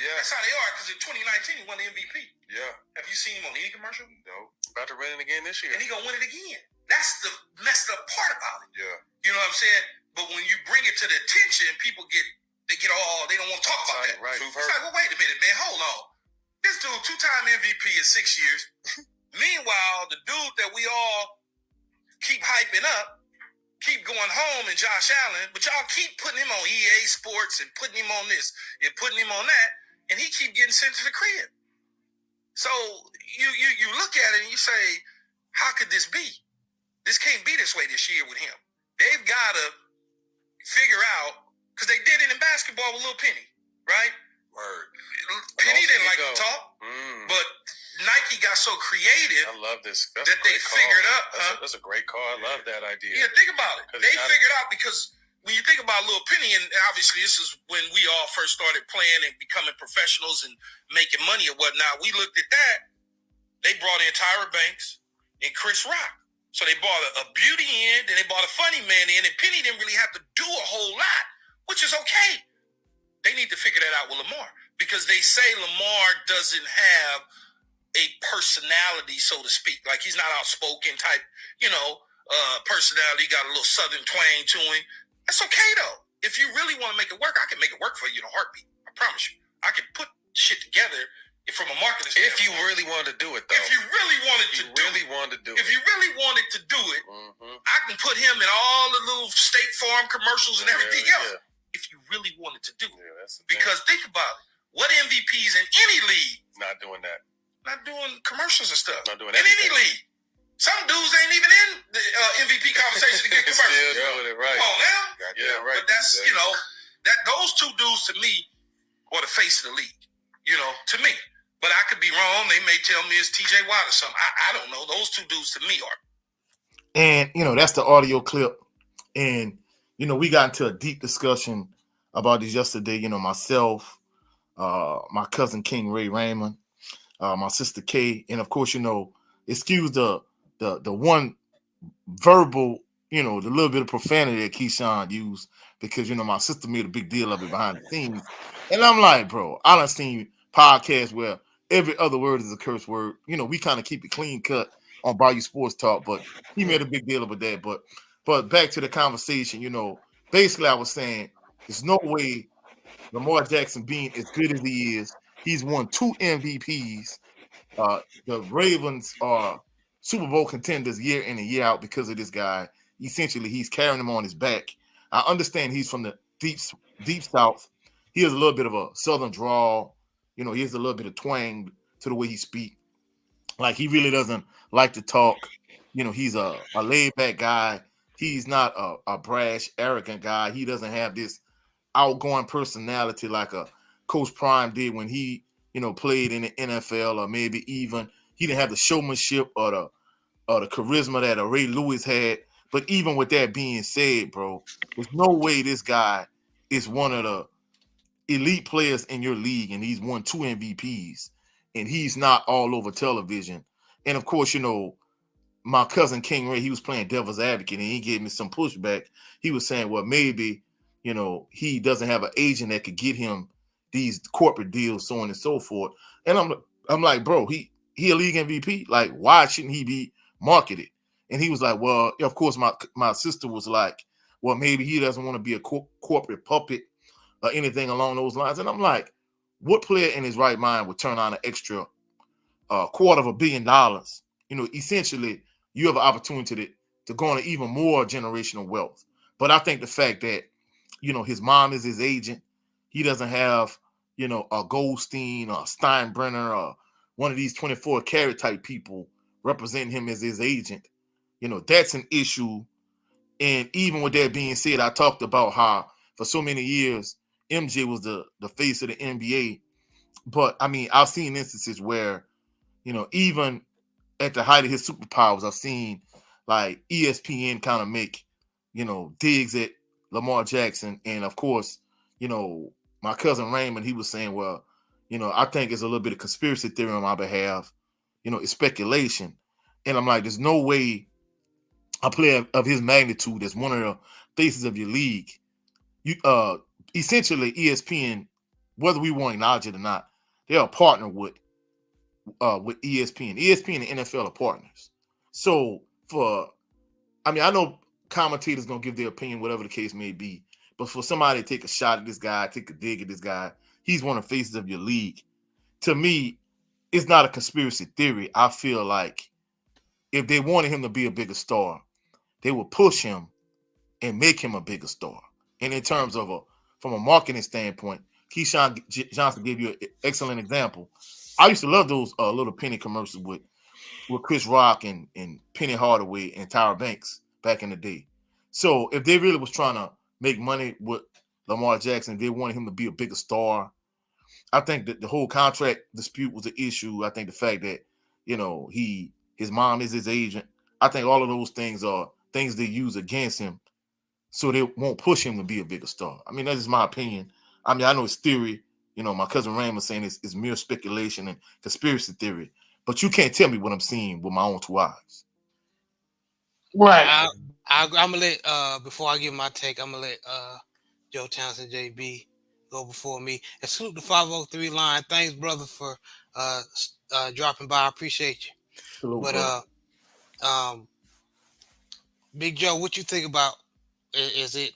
yeah. That's how they are, because in 2019 he won the MVP. Yeah. Have you seen him on any commercial? No. About to win it again this year. And he gonna win it again. That's the messed up part about it. Yeah. You know what I'm saying? But when you bring it to the attention, people get all, they don't want to talk about that. Right. It's like, well, wait a minute, man, hold on. This dude, 2-time MVP in 6 years. Meanwhile, the dude that we all keep hyping up, keep going home, and Josh Allen, but y'all keep putting him on EA Sports and putting him on this and putting him on that, and he keep getting sent to the crib. So you look at it and you say, how could this be? This can't be this way this year with him. They've got to figure out, because they did it in basketball with Lil Penny, right? Word. Penny didn't like go. to talk, but Nike got so creative I love this. That's that a they great call. figured out. That's a great call. I love that idea. Yeah, think about it. 'Cause They it's not- figured out, because when you think about Lil Penny, and obviously this is when we all first started playing and becoming professionals and making money and whatnot, we looked at that. They brought in Tyra Banks and Chris Rock. So they brought a beauty in, then they brought a funny man in, and Penny didn't really have to do a whole lot, which is okay. They need to figure that out with Lamar, because they say Lamar doesn't have a personality, so to speak. Like, he's not outspoken type, personality. He got a little southern twang to him. That's okay, though. If you really want to make it work, I can make it work for you in a heartbeat. I promise you. I can put shit together from a marketing standpoint. If you really wanted to do it, though. If you really wanted to do it. If you really wanted to do it, I can put him in all the little State Farm commercials and everything else. If you really wanted to do it. Yeah, that's the Because think about it. What MVPs in any league thing. Not doing that. not doing commercials and stuff? Not doing in anything. any league. Some dudes ain't even in the MVP conversation to get commercials. Still doing it right. Come on now. Yeah, right. But that's, that those two dudes to me are the face of the league. To me. But I could be wrong. They may tell me it's TJ Watt or something. I don't know. Those two dudes to me are. And that's the audio clip. And we got into a deep discussion about this yesterday. Myself, my cousin King Ray Raymond, my sister Kay, and of course, excuse the one verbal the little bit of profanity that Keyshawn used because my sister made a big deal of it behind the scenes, and I'm like, bro, I done seen podcasts where every other word is a curse word. We kind of keep it clean cut on Bayou Sports Talk, but he made a big deal of that. But back to the conversation, basically I was saying there's no way Lamar Jackson being as good as he is, he's won 2 MVPs. The Ravens are Super Bowl contenders year in and year out because of this guy. Essentially, he's carrying them on his back. I understand he's from the deep south. He has a little bit of a southern drawl. He has a little bit of twang to the way he speaks. Like he really doesn't like to talk. He's a laid back guy. He's not a brash, arrogant guy. He doesn't have this outgoing personality like a Coach Prime did when he, played in the NFL, or maybe even he didn't have the showmanship or the charisma that a Ray Lewis had. But even with that being said, bro, there's no way this guy is one of the elite players in your league, and he's won 2 MVPs, and he's not all over television. And of course, my cousin King Ray, he was playing devil's advocate, and he gave me some pushback. He was saying, well, maybe, he doesn't have an agent that could get him these corporate deals, so on and so forth. And I'm like, bro, he a league MVP. Like, why shouldn't he be marketed? And he was like, well, of course, my sister was like, well, maybe he doesn't want to be a corporate puppet or anything along those lines. And I'm like, what player in his right mind would turn on an extra $250 million? Essentially, you have an opportunity to go on even more generational wealth. But I think the fact that, his mom is his agent, he doesn't have, a Goldstein or a Steinbrenner or one of these 24 karat type people representing him as his agent. That's an issue. And even with that being said, I talked about how for so many years, MJ was the face of the NBA. But I mean, I've seen instances where, even at the height of his superpowers, I've seen like ESPN kind of make, digs at Lamar Jackson. And of course, my cousin Raymond, he was saying, well, I think it's a little bit of conspiracy theory on my behalf. It's speculation. And I'm like, there's no way a player of his magnitude that's one of the faces of your league, you essentially ESPN, whether we want to acknowledge it or not, they are partnered with ESPN. ESPN and NFL are partners. So I know commentators gonna give their opinion, whatever the case may be. But for somebody to take a shot at this guy, take a dig at this guy, he's one of the faces of your league. To me, it's not a conspiracy theory. I feel like if they wanted him to be a bigger star, they would push him and make him a bigger star. And in terms of from a marketing standpoint, Keyshawn Johnson gave you an excellent example. I used to love those little penny commercials with Chris Rock and Penny Hardaway and Tyra Banks back in the day. So if they really was trying to make money with Lamar Jackson, they wanted him to be a bigger star. I think that the whole contract dispute was an issue. I think the fact that, his mom is his agent. I think all of those things are things they use against him so they won't push him to be a bigger star. I mean, that's just my opinion. I mean, I know it's theory. My cousin Raymond saying it's mere speculation and conspiracy theory, but you can't tell me what I'm seeing with my own 2 eyes. Right. I'm gonna let before I give my take, I'm gonna let Joe Townsend JB go before me. And salute the 503 line. Thanks, brother, for dropping by. I appreciate you. Hello, But brother. um, Big Joe, what you think about? Is it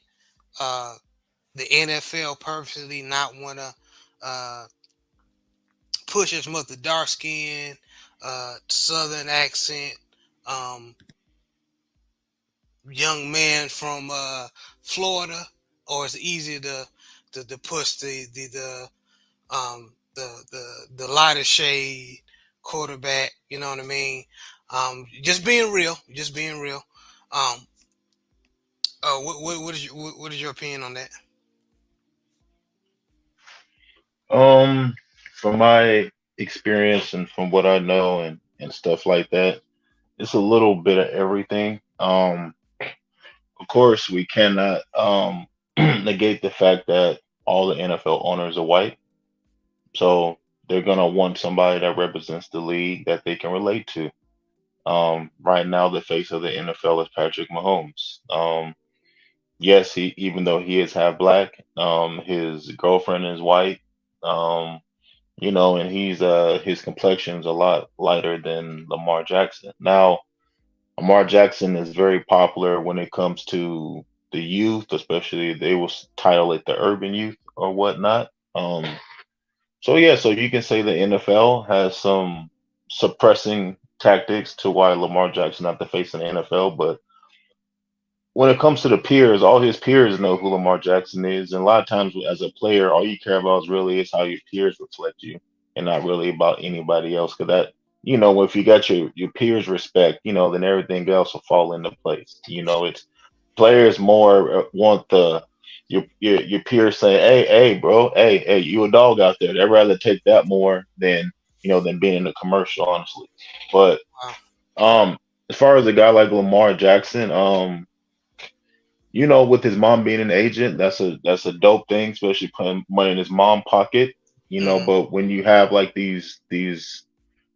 the NFL purposely not want to push as much the dark skin, southern accent, um, young man from Florida, or is it easier to push the lighter shade quarterback? You know what I mean? Just being real, just being real. Um, what is your opinion on that? Um, from my experience and from what I know and stuff like that, it's a little bit of everything. Of course, we cannot negate the fact that all the NFL owners are white, so they're gonna want somebody that represents the league that they can relate to. Right now, the face of the NFL is Patrick Mahomes. Yes, he even though he is half black, his girlfriend is white. Um, and his complexion's a lot lighter than Lamar Jackson. Now, Lamar Jackson is very popular when it comes to the youth, especially they will title it the urban youth or whatnot. So yeah, so you can say the NFL has some suppressing tactics to why Lamar Jackson not the face in the NFL, but when it comes to the peers, all his peers know who Lamar Jackson is, and a lot of times as a player, all you care about is really is how your peers reflect you, and not really about anybody else. Because that, if you got your peers respect, then everything else will fall into place. It's players more want your peers saying, hey, bro, hey, you a dog out there. They'd rather take that more than being in the commercial, honestly. But Wow. um, as far as a guy like Lamar Jackson, with his mom being an agent, that's a dope thing, especially putting money in his mom pocket. Hmm. But when you have like these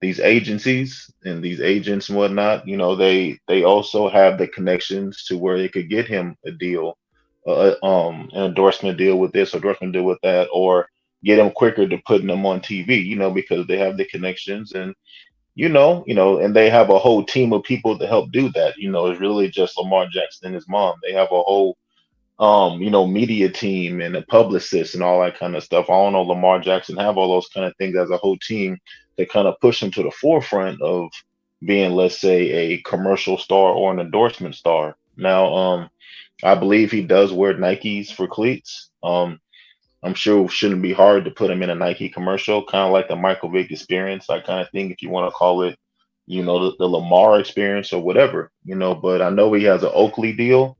agencies and these agents and whatnot, they also have the connections to where they could get him a deal, an endorsement deal with this, endorsement deal with that, or get him quicker to putting them on TV. Because they have the connections and and they have a whole team of people to help do that. It's really just Lamar Jackson and his mom. They have a whole media team and a publicist and all that kind of stuff. I don't know Lamar Jackson have all those kind of things as a whole team to kind of push him to the forefront of being, let's say, a commercial star or an endorsement star. Now, I believe he does wear Nikes for cleats. I'm sure it shouldn't be hard to put him in a Nike commercial, kind of like the Michael Vick experience, that kind of thing, if you want to call it, the Lamar experience or whatever. But I know he has an Oakley deal.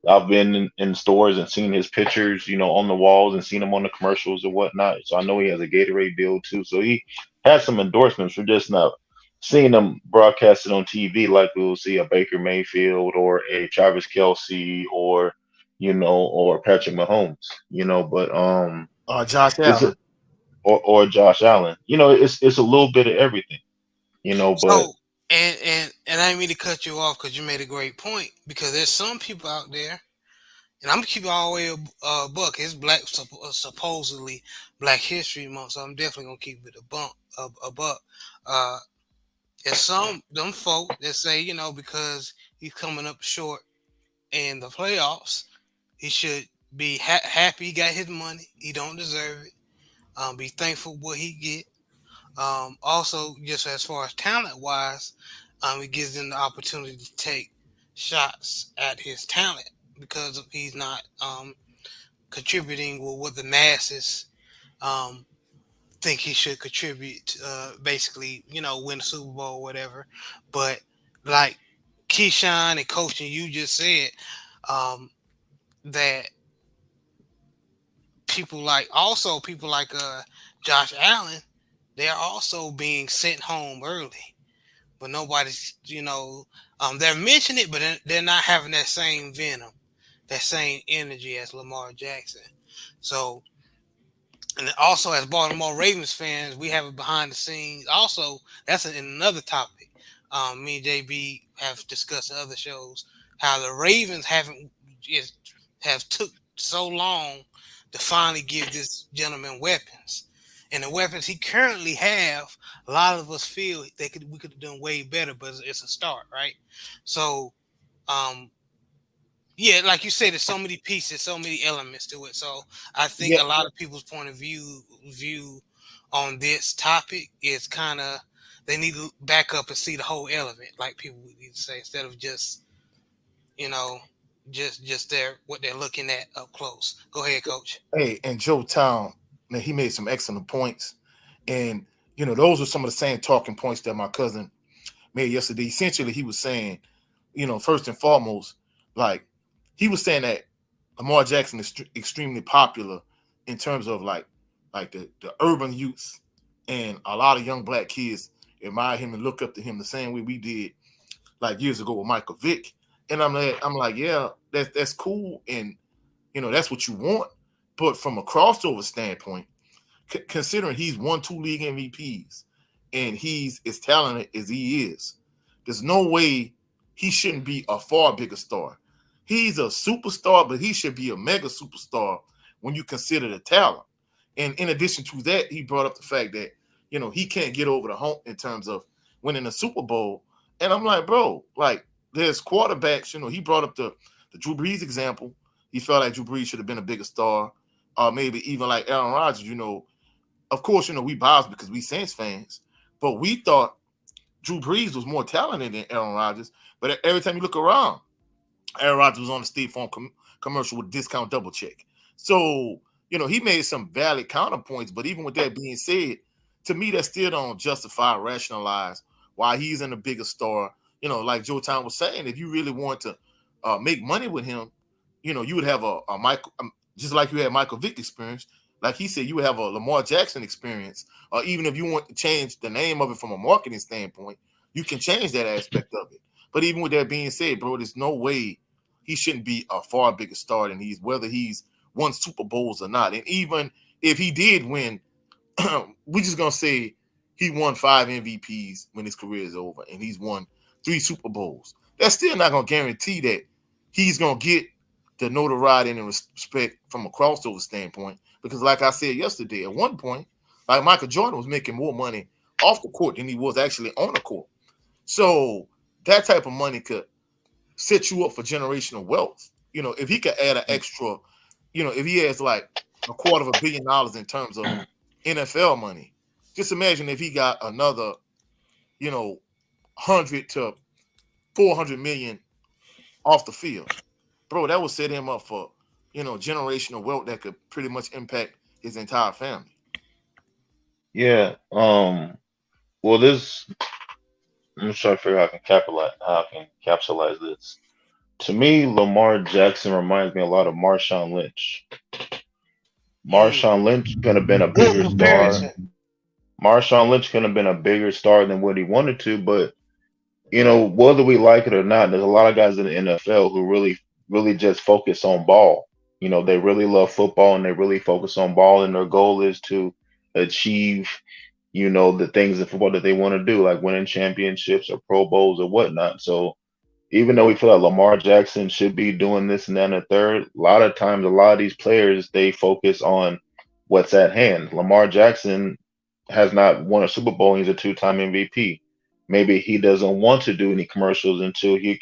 I've been in stores and seen his pictures, on the walls and seen him on the commercials and whatnot. So I know he has a Gatorade deal too. So he has some endorsements. We're just not seeing them broadcasted on TV like we'll see a Baker Mayfield or a Travis Kelsey or Patrick Mahomes, but Josh it's a Allen. or Josh Allen. It's a little bit of everything. But So, and I didn't mean to cut you off because you made a great point. Because there's some people out there, and I'm gonna keep it all the way a buck. It's supposedly Black History Month, so I'm definitely gonna keep it a buck. Uh, there's some them folk that say, because he's coming up short in the playoffs, he should be happy he got his money. He don't deserve it. Be thankful what he get. Also, just as far as talent wise, it gives him the opportunity to take shots at his talent because he's not contributing with what the masses um, think he should contribute. Basically, win the Super Bowl or whatever. But like Keyshawn and coaching, you just said um, that people like Josh Allen, they're also being sent home early, but nobody's they're mentioning it, but they're not having that same venom, that same energy as Lamar Jackson. So, and also as Baltimore Ravens fans, we have it behind the scenes. Also, that's another topic. Me and JB have discussed in other shows how the Ravens haven't is have took so long to finally give this gentleman weapons, and the weapons he currently have, a lot of us feel we could have done way better, but it's a start, right? So, um, yeah, like you said, there's so many pieces, so many elements to it. So I think Yeah, a lot of people's point of view on this topic is kind of they need to back up and see the whole element, like people would need to say, instead of just you know just their what they're looking at up close. Go ahead, coach. Hey, and Joe Town, man, he made some excellent points. And, those are some of the same talking points that my cousin made yesterday. Essentially, he was saying, first and foremost, like, he was saying that Lamar Jackson is extremely popular in terms of like the urban youth, and a lot of young black kids admire him and look up to him the same way we did like years ago with Michael Vick. And I'm like, yeah, that's cool, and that's what you want. But from a crossover standpoint, considering he's won 2 league MVPs and he's as talented as he is, there's no way he shouldn't be a far bigger star. He's a superstar, but he should be a mega superstar when you consider the talent. And in addition to that, he brought up the fact that, he can't get over the hump in terms of winning a Super Bowl. And I'm like, bro, like, there's quarterbacks, he brought up the Drew Brees example. He felt like Drew Brees should have been a bigger star. Maybe even like Aaron Rodgers, of course, we biased because we Saints fans, but we thought Drew Brees was more talented than Aaron Rodgers. But every time you look around, Aaron Rodgers was on the State Farm commercial with discount double check. So, he made some valid counterpoints. But even with that being said, to me, that still don't justify, rationalize why he's in a bigger star. Like Joe Town was saying, if you really want to make money with him, you would have a Michael, just like you had Michael Vick experience. Like he said, you would have a Lamar Jackson experience. Or even if you want to change the name of it from a marketing standpoint, you can change that aspect of it. But even with that being said, bro, there's no way he shouldn't be a far bigger star than whether he's won Super Bowls or not. And even if he did win, we're just gonna say he won 5 MVPs when his career is over, and he's won 3 Super Bowls. That's still not gonna guarantee that he's gonna get the notoriety and respect from a crossover standpoint. Because, like I said yesterday, at one point, like Michael Jordan was making more money off the court than he was actually on the court. So that type of money could set you up for generational wealth. If he could add an extra, if he has like $250 million in terms of NFL money, just imagine if he got another, 100 to 400 million off the field, bro. That would set him up for, generational wealth that could pretty much impact his entire family. Yeah. Well, this I'm just trying to figure out how I can capitalize this. To me, Lamar Jackson reminds me a lot of Marshawn Lynch. Mm. Marshawn Lynch could have been a Good bigger star. comparison. Marshawn Lynch could have been a bigger star than what he wanted to, but whether we like it or not, there's a lot of guys in the NFL who really, really just focus on ball. They really love football and they really focus on ball, and their goal is to achieve, the things in football that they want to do, like winning championships or Pro Bowls or whatnot. So even though we feel like Lamar Jackson should be doing this and that and the third, a lot of times, a lot of these players, they focus on what's at hand. Lamar Jackson has not won a Super Bowl. He's a two-time MVP. Maybe he doesn't want to do any commercials until he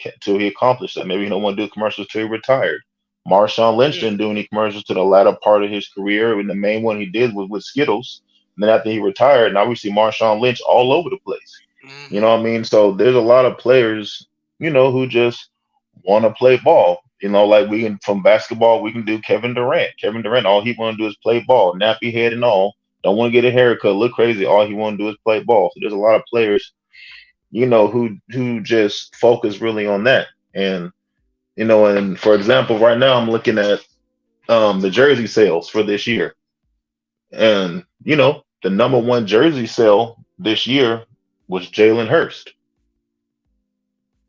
accomplished that. Maybe he don't want to do commercials until he retired. Marshawn Lynch Yeah. didn't do any commercials to the latter part of his career, and the main one he did was with Skittles. And then after he retired, now we see Marshawn Lynch all over the place. You Mm-hmm. know what I mean? So there's a lot of players, who just want to play ball. Like we can from basketball, we can do Kevin Durant. Kevin Durant, all he want to do is play ball, nappy head and all. Don't want to get a haircut, look crazy. All he want to do is play ball. So there's a lot of players, who just focus really on that. And and for example, right now I'm looking at the jersey sales for this year, and the number one jersey sale this year was Jalen Hurst.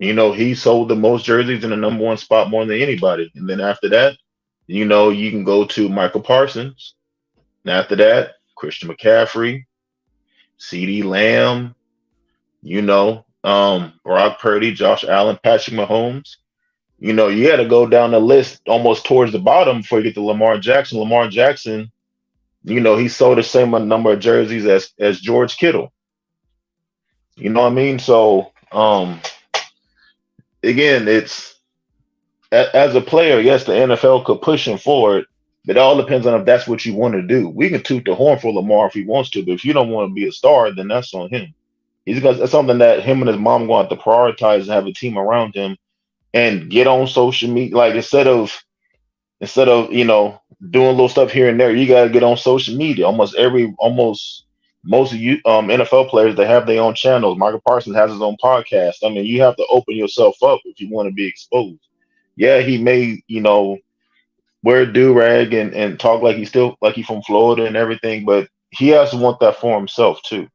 He sold the most jerseys in the number one spot more than anybody. And then after that, you can go to Michael Parsons. And after that, Christian McCaffrey, CD Lamb, Brock Purdy, Josh Allen, Patrick Mahomes. You had to go down the list almost towards the bottom before you get to Lamar Jackson. Lamar Jackson, he sold the same number of jerseys as George Kittle. You know what I mean? So again, it's as a player, yes, the NFL could push him forward, but it all depends on if that's what you want to do. We can toot the horn for Lamar if he wants to, but if you don't want to be a star, then that's on him. That's something that him and his mom going to have to prioritize and have a team around him and get on social media. Like instead of doing little stuff here and there, you got to get on social media. Almost most of you NFL players, they have their own channels. Michael Parsons has his own podcast. I mean, you have to open yourself up if you want to be exposed. Yeah, he may wear a do rag and talk like he's from Florida and everything, but he has to want that for himself too.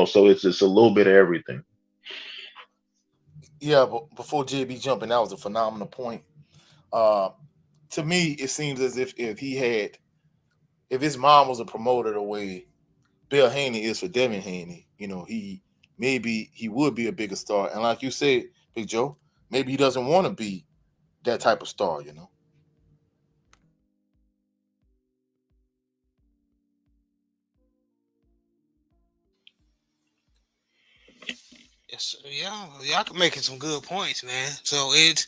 So it's just a little bit of everything. Yeah, but before JB jumping, that was a phenomenal point. Uh, to me, it seems as if his mom was a promoter the way Bill Haney is for Devin Haney, he maybe he would be a bigger star. And like you said, Big Joe, maybe he doesn't want to be that type of star, you know. Yes, y'all can making some good points, man. So it's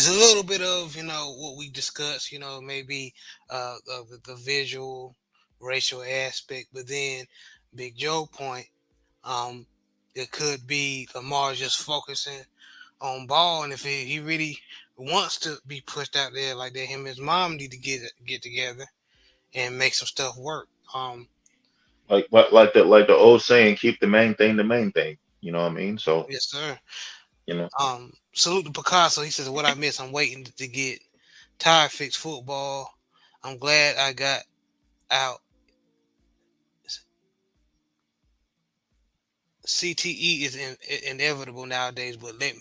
a little bit of what we discussed, maybe the visual, racial aspect, but then Big Joe point, um, it could be Lamar just focusing on ball, and if he really wants to be pushed out there like that, him and his mom need to get together and make some stuff work. Like the old saying, keep the main thing the main thing. You know what I mean? So Yes, sir. you know, Salute to Picasso. He says, "What I miss, I'm waiting to get tire fix football. I'm glad I got out. CTE is inevitable nowadays, but let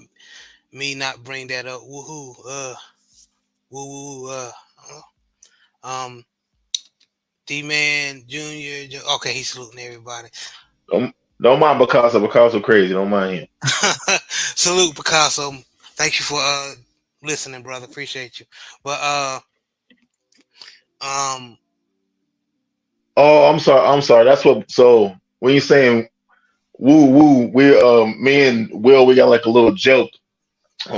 me not bring that up. Woohoo! Woo woo. Um, D Man Junior. Okay, he's saluting everybody. don't mind Picasso crazy. Don't mind him. Salute Picasso. Thank you for listening, brother. Appreciate you. But um, Oh, I'm sorry. That's what. So when you're saying woo woo, we me and Will, we got like a little joke.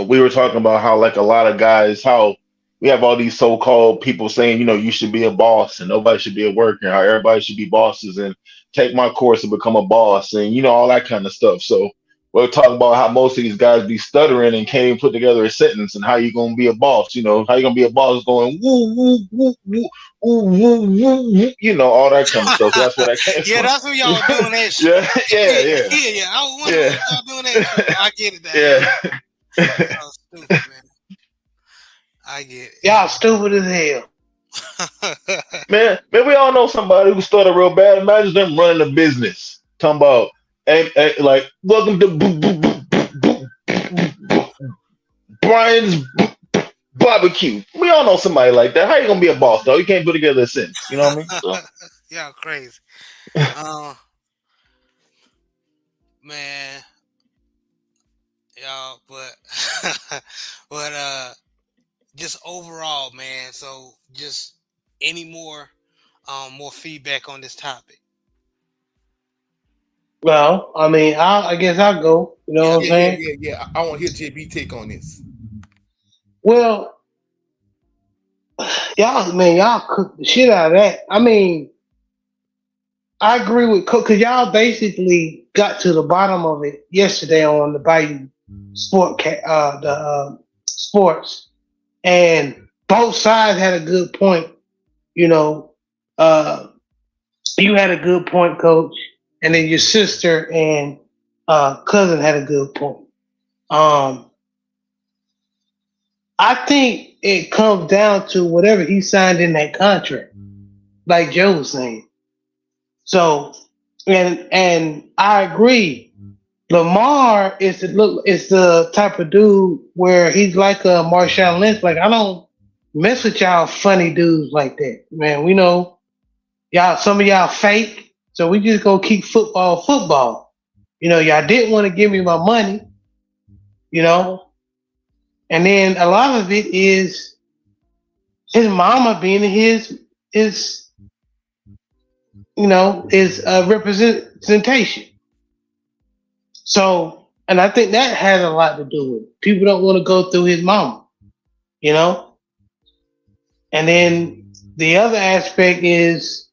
We were talking about how like a lot of guys, how we have all these so-called people saying, you should be a boss and nobody should be a worker, how everybody should be bosses and take my course and become a boss and all that kind of stuff. So we're talking about how most of these guys be stuttering and can't even put together a sentence and how you gonna be a boss, how you gonna be a boss going woo woo woo woo woo woo woo, woo, all that kind of stuff. So that's where that came yeah, from. that's when y'all doing that shit. Yeah, yeah, yeah, Yeah. I was wondering yeah, when y'all doing that shit. I get it now. yeah. Y'all stupid, man. I get Y'all stupid as hell. it. Man, we all know somebody who started real bad. Imagine them running a business. Talking about, hey, like, welcome to Brian's barbecue. We all know somebody like that. How you gonna be a boss, though? You can't put together a sentence. You know what I mean? So, Y'all crazy. Man, y'all, but just overall, man. So just any more feedback on this topic. Well, I mean, I guess I'll go. You know Yeah, what I'm Yeah, yeah, saying? yeah, yeah. I want to hear JB take on this. Well, y'all cook the shit out of that. I mean, I agree with Cook because y'all basically got to the bottom of it yesterday on the Biden the sports, and both sides had a good point. You know, uh, you had a good point, Coach, and then your sister and cousin had a good point. Um, I think it comes down to whatever he signed in that contract, like Joe was saying. So, and I agree. Lamar is the type of dude where he's like a Marshawn Lynch. Like I don't mess with y'all funny dudes like that, man. We know y'all. Some of y'all fake, so we just gonna keep football, football. Y'all didn't want to give me my money, you know, and then a lot of it is his mama being his his representation. So, and I think that has a lot to do with it. People don't want to go through his mama, you know? And then the other aspect is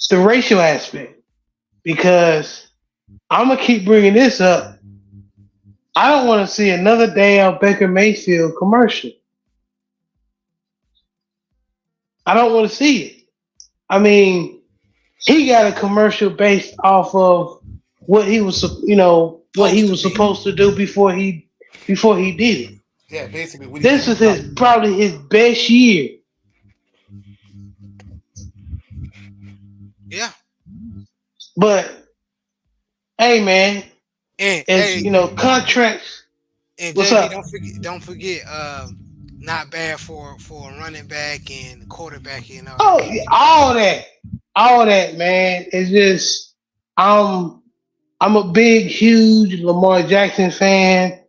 the racial aspect. Because I'm going to keep bringing this up. I don't want to see another damn Baker Mayfield commercial. I don't want to see it. I mean, he got a commercial based off of what he was, what he Supposed to was be. supposed to do before he did it. Yeah, basically what he This came was out. his probably his best year. Yeah. But hey, man, And as hey, contracts. and What's JB, up? don't forget, not bad for a running back and quarterback, Oh, yeah, all that. all that, man. It's just I'm I'm a big, huge Lamar Jackson fan.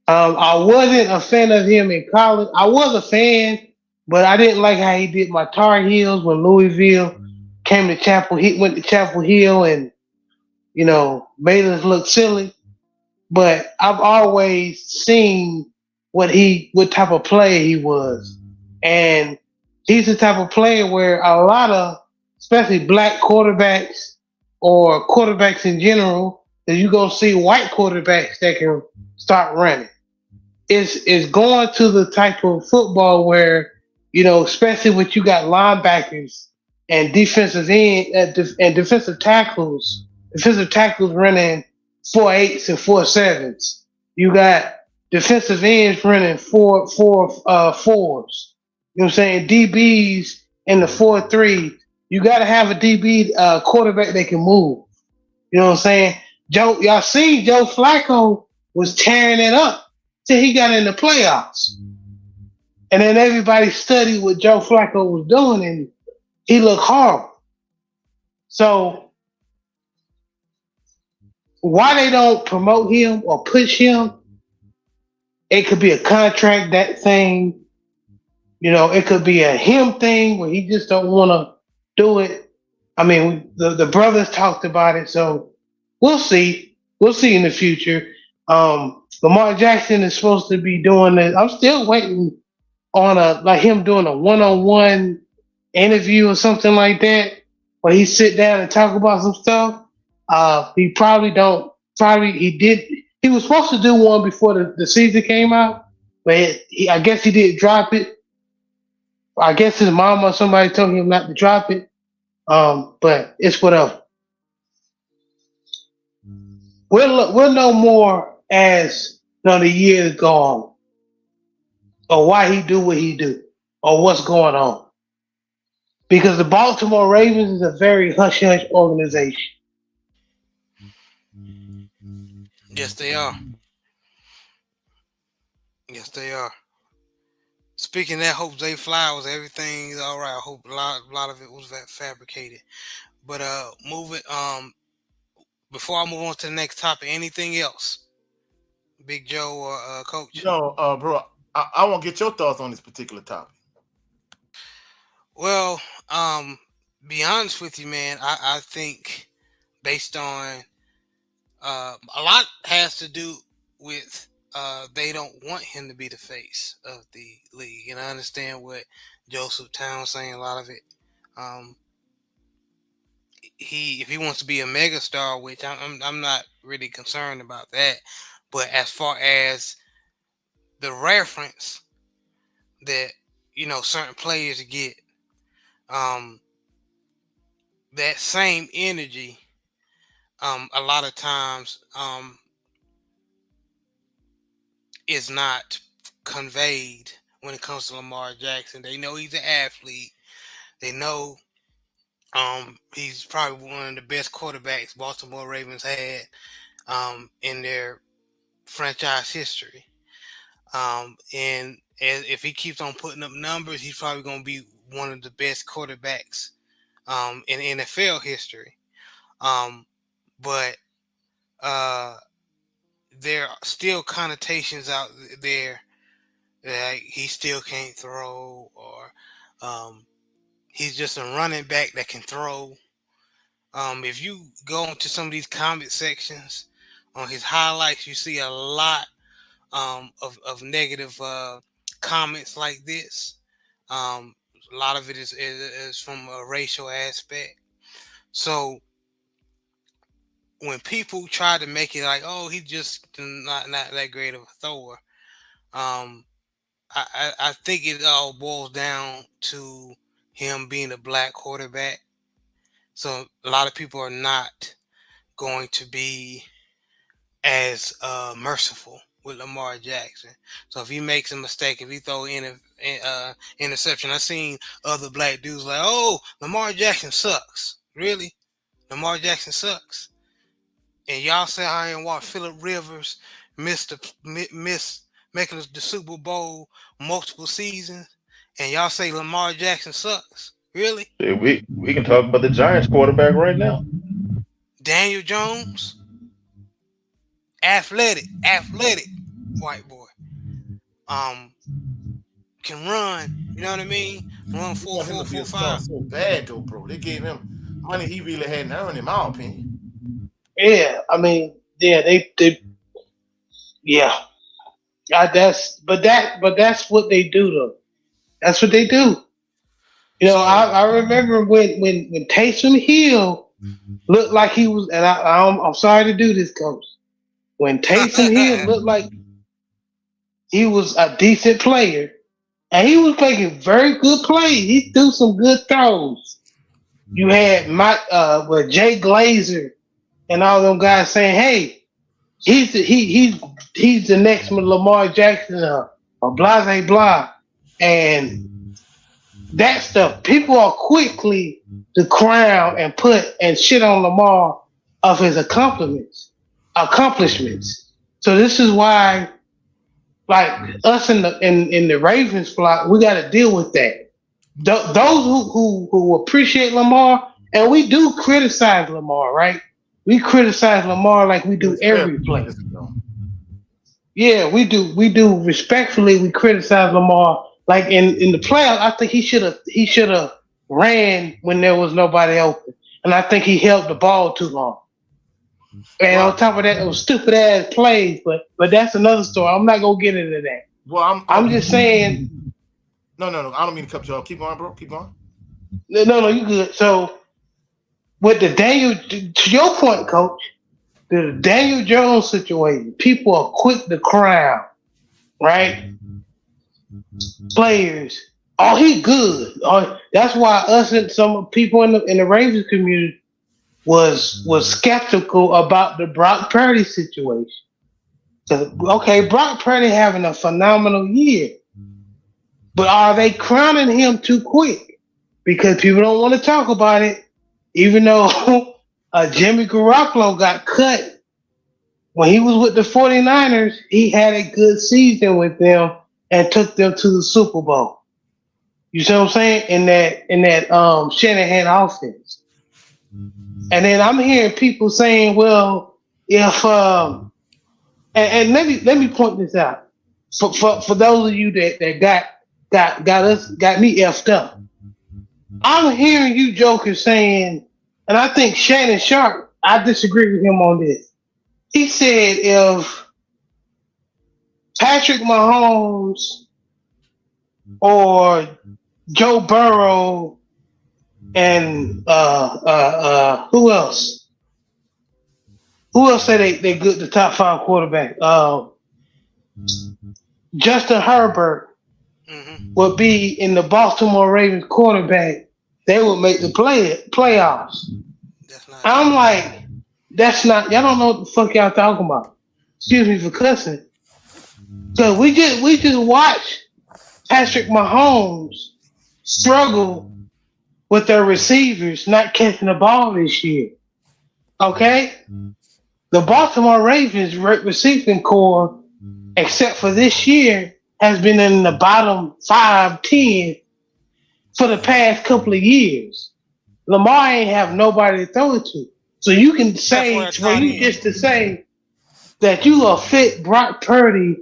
I wasn't a fan of him in college. I was a fan, but I didn't like how he did my Tar Heels when Louisville came to Chapel. He went to Chapel Hill and made us look silly. But I've always seen what type of player he was, and he's the type of player where a lot of, especially black quarterbacks or quarterbacks in general, that you gonna see white quarterbacks that can start running. It's going to the type of football where especially when you got linebackers and defensive tackles running 4.8s and 4.7s. You got defensive ends running fours. You know what I'm saying? DBs in the 4.3. You got to have a DB quarterback that can move. You know what I'm saying? Y'all see Joe Flacco was tearing it up till he got in the playoffs. And then everybody studied what Joe Flacco was doing, and he looked horrible. So why they don't promote him or push him? It could be a contract that thing. It could be a him thing where he just don't want to do it. I mean, the brothers talked about it, so we'll see. We'll see in the future. Lamar Jackson is supposed to be doing it. I'm still waiting on him doing a one-on-one interview or something like that, where he sit down and talk about some stuff. He probably don't. Probably he did. He was supposed to do one before the season came out, but I guess he did drop it. I guess his mom or somebody told him not to drop it. But it's whatever. We'll know more as the years go on, or why he do what he do, or what's going on. Because the Baltimore Ravens is a very hush hush organization. Yes, they are. Yes, they are. Speaking of that, hope Zay Flowers, everything's all right. I hope a lot of it was fabricated. But moving before I move on to the next topic, anything else, Big Joe or Coach? Bro, I want to get your thoughts on this particular topic. Well, be honest with you, man. I think based on a lot has to do with they don't want him to be the face of the league, and I understand what Joseph Town saying. A lot of it, um, he if he wants to be a megastar, which I'm not really concerned about that. But as far as the reference that certain players get, um, that same energy, a lot of times is not conveyed when it comes to Lamar Jackson. They know he's an athlete. They know he's probably one of the best quarterbacks Baltimore Ravens had in their franchise history. And if he keeps on putting up numbers, he's probably going to be one of the best quarterbacks in NFL history. Um, but uh, there are still connotations out there that he still can't throw, or um, he's just a running back that can throw. If you go into some of these comment sections on his highlights, you see a lot of negative comments like this. Um, a lot of it is from a racial aspect. So when people try to make it like, oh, he's just not that great of a thrower, um, I think it all boils down to him being a black quarterback. So a lot of people are not going to be as merciful with Lamar Jackson. So if he makes a mistake, if he throw in interception, I've seen other black dudes like, oh, Lamar Jackson sucks. Really? Lamar Jackson sucks. And y'all say I ain't watch Phillip Rivers miss making the Super Bowl multiple seasons, and y'all say Lamar Jackson sucks. Really? Shit, we can talk about the Giants quarterback right now. Daniel Jones, athletic white boy. Um, can run. You know what I mean? Run We four want him four to be four a star five. so bad though, bro. They gave him money he really hadn't earned, in my opinion. Yeah, I mean, yeah, they yeah. But that's what they do though. That's what they do. You know, So I remember when Taysom Hill looked like he was, and I'm sorry to do this, coach. When Taysom Hill looked like he was a decent player, and he was making very good plays. He threw some good throws. You had with Jay Glazer and all them guys saying, "Hey, he's the next Lamar Jackson or blah blah blah," and that stuff. People are quickly to crown and put and shit on Lamar of his accomplishments. So this is why, like us in the Ravens flock, we got to deal with that. Those who appreciate Lamar, and we do criticize Lamar, right? We criticize Lamar like we But do it's fair every player. criticism though. Yeah, we do. We do respectfully. We criticize Lamar. Like in the playoffs, I think he should have ran when there was nobody open, and I think he held the ball too long. And on Well, top of that, it was stupid ass plays. But that's another story. I'm not gonna get into that. well, I'm gonna I'm be just saying. no. I don't mean to cut you off. Keep on, bro. Keep on. No, you good. So with the Daniel, to your point, coach, the Daniel Jones situation, people are quick to crown, right? Players. Oh, he good. Oh, that's why us and some people in the Ravens community was skeptical about the Brock Purdy situation. Okay, Brock Purdy having a phenomenal year, but are they crowning him too quick? Because people don't want to talk about it, even though Jimmy Garoppolo got cut when he was with the 49ers. He had a good season with them and took them to the Super Bowl. You see what I'm saying? In that Shanahan offense. And then I'm hearing people saying, well, if and let me point this out. For those of you that got me effed up. I'm hearing you jokers saying, and I think Shannon Sharp, I disagree with him on this. He said if Patrick Mahomes or Joe Burrow and who else? Who else say they good the top five quarterback? Justin Herbert mhm. would be in the Baltimore Ravens quarterback. They would make the playoffs. That's not I'm true. like, that's not y'all don't know what the fuck y'all talking about. Excuse me for cussing. Cause we just watched Patrick Mahomes struggle with their receivers not catching the ball this year. Okay? The Baltimore Ravens receiving core, except for this year, has been in the bottom 5, 10 for the past couple of years. Lamar ain't have nobody to throw it to. So you can Except for say, a for tight you end. just to say that you will fit Brock Purdy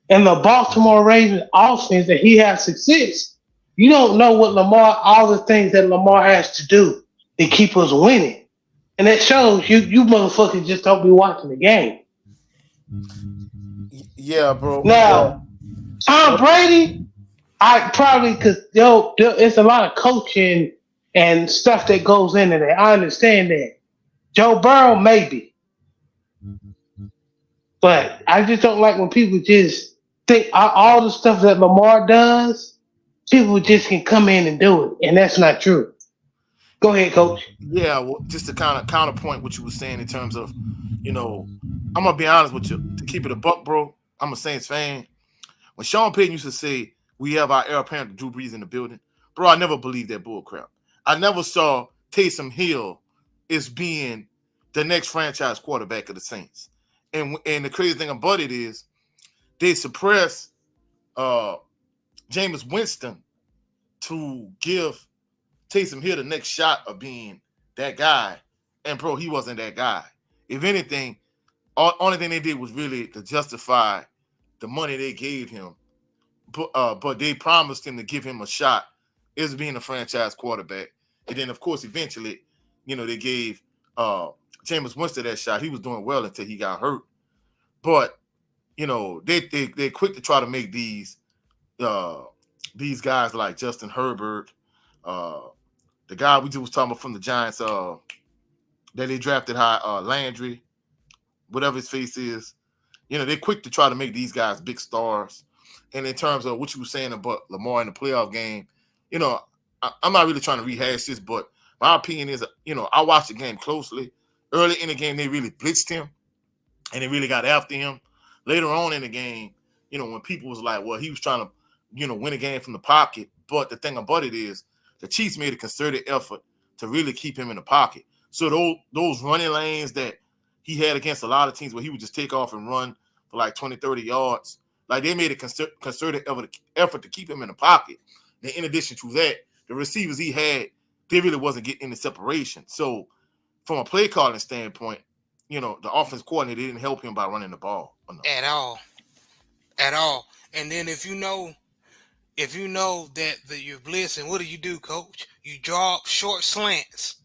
and the Baltimore Ravens offense that he has success, you don't know what all the things that Lamar has to do to keep us winning. And that shows you motherfuckers just don't be watching the game. Yeah, bro. Now, Tom Brady, I probably because it's a lot of coaching and stuff that goes into that. I understand that. Joe Burrow, maybe. But I just don't like when people just think all the stuff that Lamar does, people just can come in and do it. And that's not true. Go ahead, coach. Yeah, well, just to kind of counterpoint what you were saying in terms of, I'm gonna be honest with you. To keep it a buck, bro, I'm a Saints fan. When Sean Payton used to say we have our heir apparent Drew Brees in the building, bro, I never believed that bull crap. I never saw Taysom Hill as being the next franchise quarterback of the Saints. And the crazy thing about it is they suppress Jameis Winston to give Taysom hit the next shot of being that guy, and bro, he wasn't that guy. If anything, only thing they did was really to justify the money they gave him, but they promised him to give him a shot as being a franchise quarterback, and then of course eventually, they gave Jameis Winston that shot. He was doing well until he got hurt, but they're quick to try to make these guys like Justin Herbert, uh, the guy we just was talking about from the Giants, that they drafted high, Landry, whatever his face is. They're quick to try to make these guys big stars. And in terms of what you were saying about Lamar in the playoff game, I'm not really trying to rehash this, but my opinion is, I watched the game closely. Early in the game, they really blitzed him and they really got after him. Later on in the game, when people was like, well, he was trying to, win a game from the pocket. But the thing about it is the Chiefs made a concerted effort to really keep him in the pocket. So those running lanes that he had against a lot of teams where he would just take off and run for like 20, 30 yards, like they made a concerted effort to keep him in the pocket. And in addition to that, the receivers he had, they really wasn't getting any separation. So from a play calling standpoint, the offense coordinator didn't help him by running the ball enough. At all. And then if you know that you're blitzing, what do, coach? You draw up short slants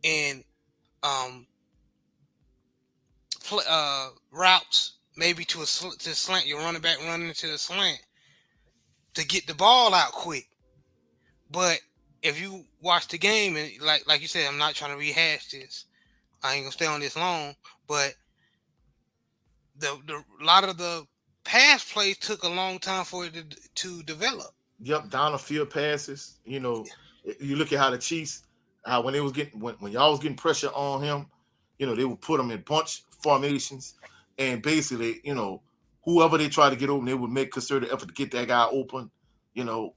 and routes, maybe to slant. Your running back running into the slant to get the ball out quick. But if you watch the game and like you said, I'm not trying to rehash this. I ain't gonna stay on this long, but the lot of the pass plays took a long time for it to develop. Yep, down the field passes. You look at how the Chiefs, how when they was getting when y'all was getting pressure on him, they would put him in bunch formations, and basically, whoever they try to get open, they would make concerted effort to get that guy open,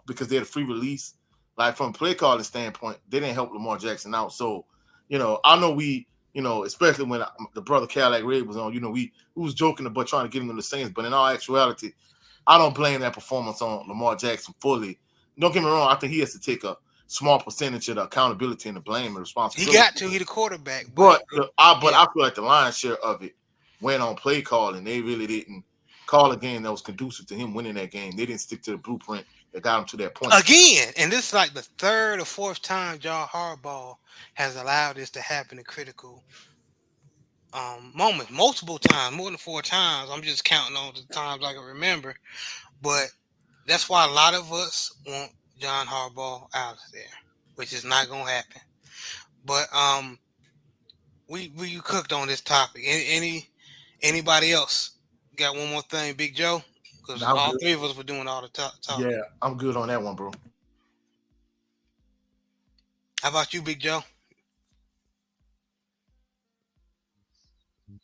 because they had a free release. Like from a play calling standpoint, they didn't help Lamar Jackson out. So, I know we, especially when the brother Cadillac Ray was on, we was joking about trying to get him in the Saints, but in all actuality, I don't blame that performance on Lamar Jackson fully. Don't get me wrong, I think he has to take a small percentage of the accountability and the blame and responsibility. He got to. He the quarterback. But I feel like the lion's share of it went on play calling. They really didn't call a game that was conducive to him winning that game. They didn't stick to the blueprint that got him to that point. Again, and this is like the third or fourth time John Harbaugh has allowed this to happen in critical moments. Multiple times, more than 4 times. I'm just counting on the times I can remember. But that's why a lot of us want John Harbaugh out of there, which is not gonna happen. But we cooked on this topic. Anybody else got one more thing, Big Joe? Because all three of us were doing all the talking. Yeah, I'm good on that one, bro. How about you, Big Joe?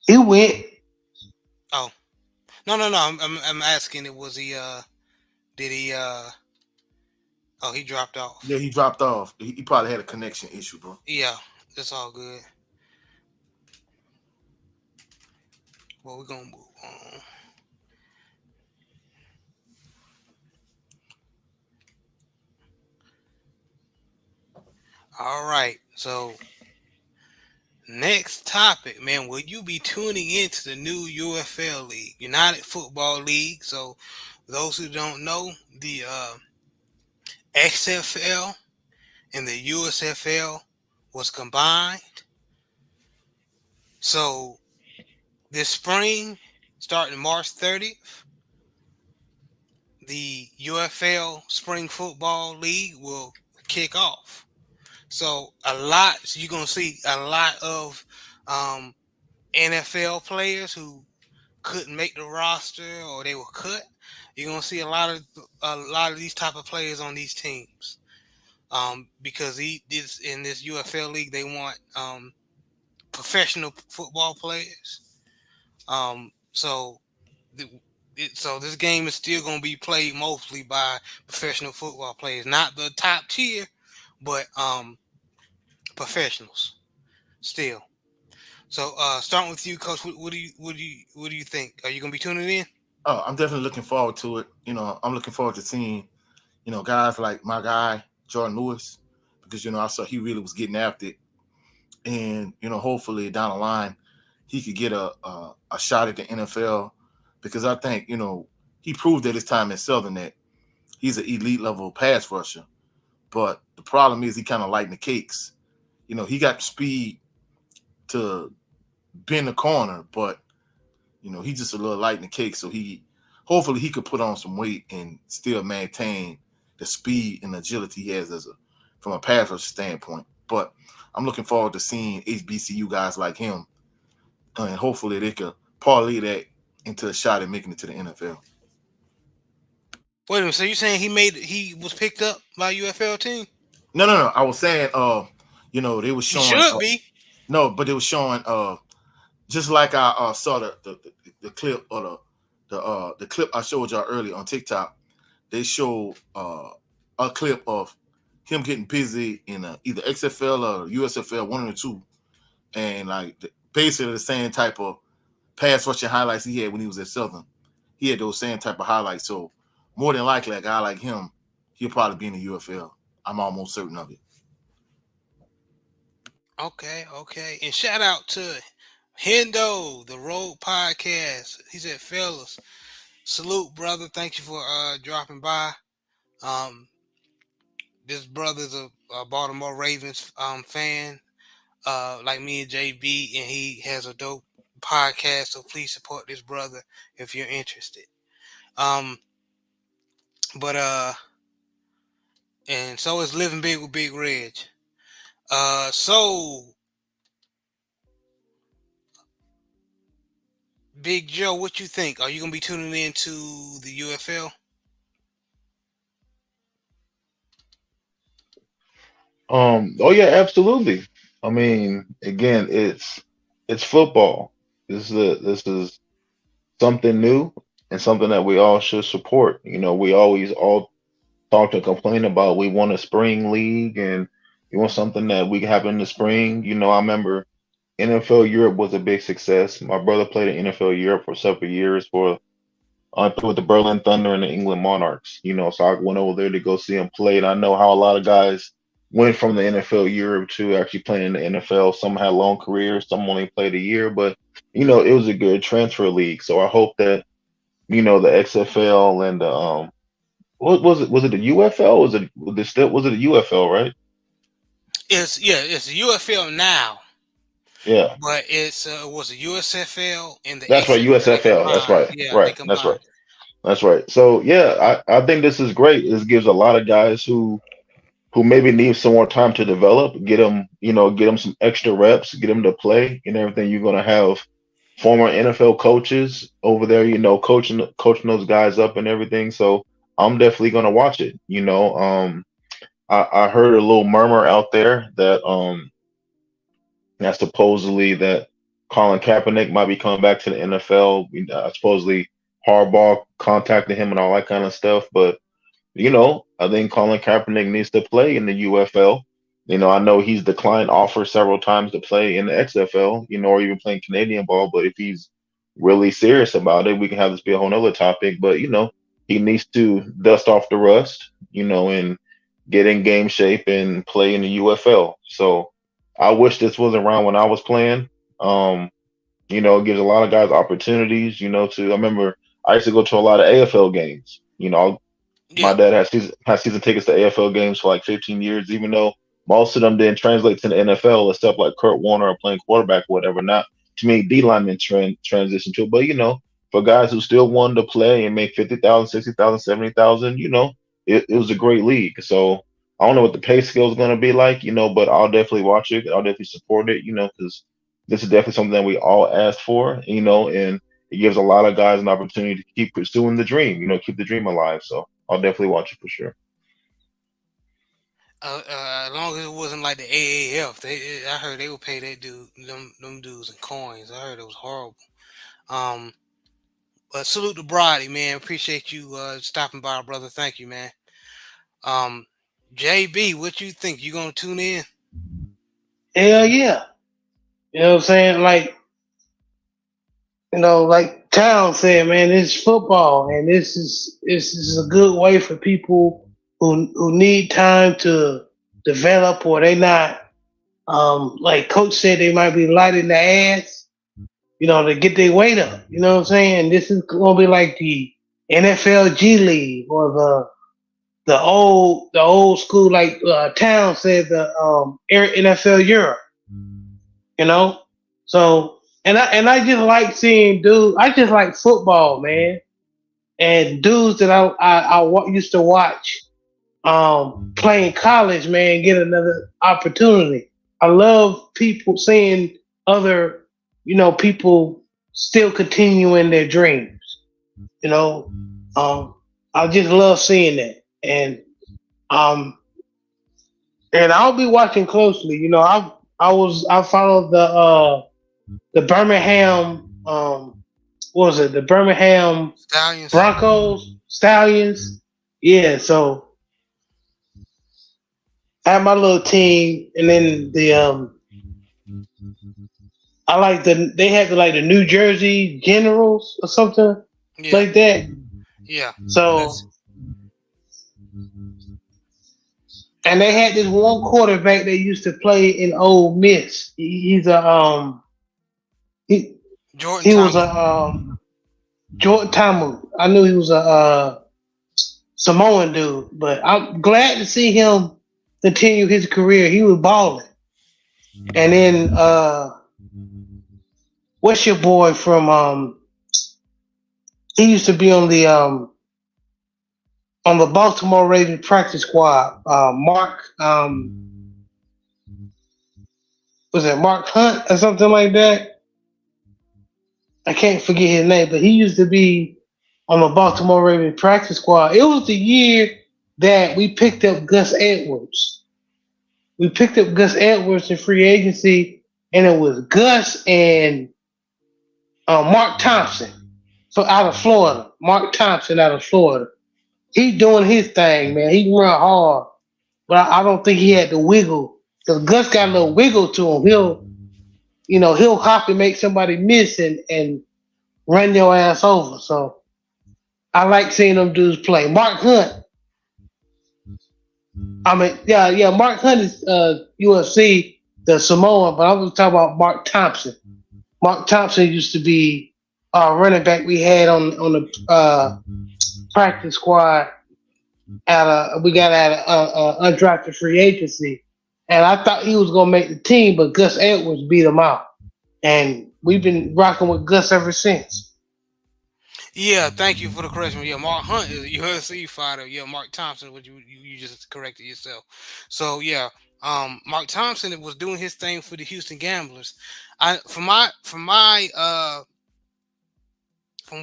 It went. Oh, no. I'm asking. It was he? Did he? Oh, he dropped off. Yeah, he dropped off. He probably had a connection issue, bro. Yeah, it's all good. Well, we're gonna move on. All right, so next topic, man. Will you be tuning into the new UFL League, United Football League? So, those who don't know, the XFL and the USFL was combined. So, this spring, starting March 30th, the UFL Spring Football League will kick off. So you're gonna see a lot of NFL players who couldn't make the roster or they were cut. You're gonna see a lot of these type of players on these teams, because in this UFL league they want professional football players. So this game is still gonna be played mostly by professional football players, not the top tier, but professionals still. So starting with you, Coach, what do you think? Are you gonna be tuning in? Oh, I'm definitely looking forward to it. I'm looking forward to seeing, guys like my guy Jordan Lewis, because I saw he really was getting after it, and hopefully down the line he could get a shot at the NFL, because I think he proved at his time at Southern that he's an elite level pass rusher. But the problem is he kind of lighting the cakes. He got the speed to bend the corner, but he's just a little light in the cake. So hopefully he could put on some weight and still maintain the speed and agility he has from a pass rusher standpoint. But I'm looking forward to seeing HBCU guys like him, and hopefully they could parlay that into a shot at making it to the NFL. Wait a minute. So you saying he was picked up by UFL team? No, no, no. I was saying, they was He showing. should be. No, but they was showing. Just like I saw the clip, or the clip I showed y'all earlier on TikTok. They showed a clip of him getting busy in either XFL or USFL, one of the two, and like basically the same type of pass rushing highlights he had when he was at Southern. He had those same type of highlights. So more than likely, a guy like him, he'll probably be in the UFL. I'm almost certain of it. Okay, okay. And shout out to Hendo, the Road Podcast. He said, fellas, salute, brother. Thank you for dropping by. Um, this brother's a Baltimore Ravens fan, like me and JB, and he has a dope podcast. So please support this brother if you're interested. Um, but and so is Living Big with Big Reg. So Big Joe, what you think? Are you gonna be tuning into the UFL? Oh yeah, absolutely. I mean, again, it's football. This is something new and something that we all should support. We always all talk and complain about we want a spring league and we want something that we can have in the spring. I remember NFL Europe was a big success. My brother played in NFL Europe for several years for with the Berlin Thunder and the England Monarchs. So I went over there to go see him play, and I know how a lot of guys went from the NFL Europe to actually playing in the NFL. Some had long careers, some only played a year, but it was a good transfer league. So I hope that the XFL and the what was it? Was it the UFL? Was it the UFL? Right? It's the UFL now, Yeah, but it was a USFL and the that's right. XFL. They USFL. That's combined. right. Yeah, they Right. That's combined. right. That's right. So yeah, I think this is great. This gives a lot of guys who maybe need some more time to develop, get them some extra reps, get them to play and everything. You're gonna have former NFL coaches over there, coaching those guys up and everything. So I'm definitely gonna watch it. I heard a little murmur out there that supposedly that Colin Kaepernick might be coming back to the NFL. Supposedly Harbaugh contacted him and all that kind of stuff, but I think Colin Kaepernick needs to play in the UFL. I know he's declined offers several times to play in the XFL, or even playing Canadian ball. But if he's really serious about it, we can have this be a whole nother topic. But he needs to dust off the rust, and get in game shape and play in the UFL. So I wish this was around when I was playing. It gives a lot of guys opportunities, I remember I used to go to a lot of AFL games. My Yeah, dad has season tickets to AFL games for like 15 years, even though most of them didn't translate to the NFL, except like Kurt Warner or playing quarterback or whatever. Not to me, D linemen transition to it, but for guys who still wanted to play and make 50,000, 60,000, 70,000, it was a great league. So I don't know what the pay scale is going to be like, but I'll definitely watch it. I'll definitely support it, because this is definitely something that we all asked for, and it gives a lot of guys an opportunity to keep pursuing the dream, keep the dream alive. So I'll definitely watch it for sure. as long as it wasn't like the AAF, I heard they would pay that dude them dudes in coins. I heard it was horrible. Um, but salute to Brody, man. Appreciate you stopping by, brother. Thank you, man. Um, JB, what you think? You gonna tune in? Hell yeah. You know what I'm saying? Like Town said, man, this is football, and this is a good way for people who need time to develop or they not like coach said they might be light in the ass, to get their weight up. You know what I'm saying? This is gonna be like the NFL G League or the old school like Town said the NFL Europe. You know, so and I just like seeing dudes. I just like football, man, and dudes that used to watch playing college, man, get another opportunity. I love people seeing other, people still continuing their dreams. You know, I just love seeing that, um, and I'll be watching closely. I followed the Birmingham what was it, the Birmingham Stallions. Broncos Stallions. Yeah, so I had my little team, and then I like they had the New Jersey Generals or something Yeah, like that. yeah. So That's and they okay. had this one quarterback that used to play in Ole Miss. He's a he Jordan he was a Thomas. Jordan Tamu. I knew he was a Samoan dude, but I'm glad to see him continue his career. He was balling. And then what's your boy from he used to be on the Baltimore Ravens practice squad. Mark was it Mark Hunt or something like that? I can't forget his name, but he used to be on the Baltimore Ravens practice squad. It was the year that we picked up Gus Edwards. We picked up Gus Edwards in free agency, and it was Gus and Mark Thompson out of Florida. Mark Thompson out of Florida. He doing his thing, man. He run hard, but I don't think he had the wiggle. Because Gus got a little wiggle to him. He'll hop and make somebody miss and run your ass over. So I like seeing them dudes play. Mark Hunt. I mean, yeah. Mark Hunt is UFC, the Samoan, but I was talking about Mark Thompson. Mark Thompson used to be running back we had on the practice squad we got at a undrafted free agency, and I thought he was gonna make the team, but Gus Edwards beat him out, and we've been rocking with Gus ever since. Yeah, thank you for the correction. Yeah, Mark Hunt is a UFC fighter. Yeah, Mark Thompson, what you just corrected yourself. So yeah, Mark Thompson was doing his thing for the Houston Gamblers. I from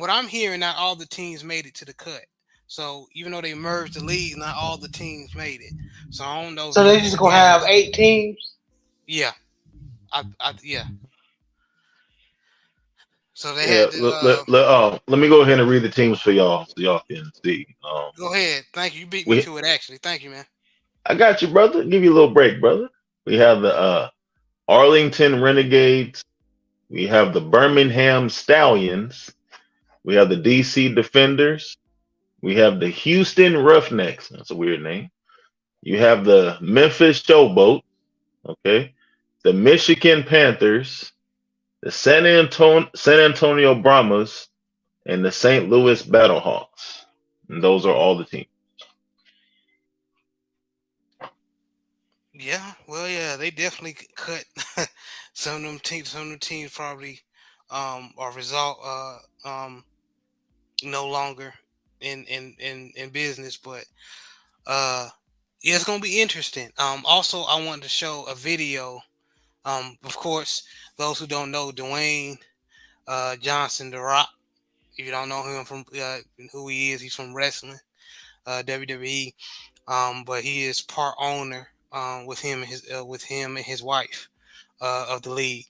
what I'm hearing, not all the teams made it to the cut. So even though they merged the league, not all the teams made it. So I don't know if So the they just Houston gonna have Gamblers. 8 teams. Yeah, yeah. So they Yeah, had to. let me go ahead and read the teams for y'all so y'all can see. Go ahead. Thank you. You beat me We to it. Actually, thank you, man. I got you, brother. Give you a little break, brother. We have the Arlington Renegades. We have the Birmingham Stallions. We have the DC Defenders. We have the Houston Roughnecks. That's a weird name. You have the Memphis Showboat. Okay. The Michigan Panthers. The San Antonio Brahmas. And the St. Louis Battlehawks. And those are all the teams. Yeah, well, yeah, they definitely cut some of them teams. Some of them teams probably are result no longer in business, but uh, yeah, it's gonna be interesting. Also, I wanted to show a video. Of course, those who don't know Dwayne Johnson, The Rock. If you don't know him from who he is, he's from wrestling, WWE. But he is part owner with him and his wife of the league.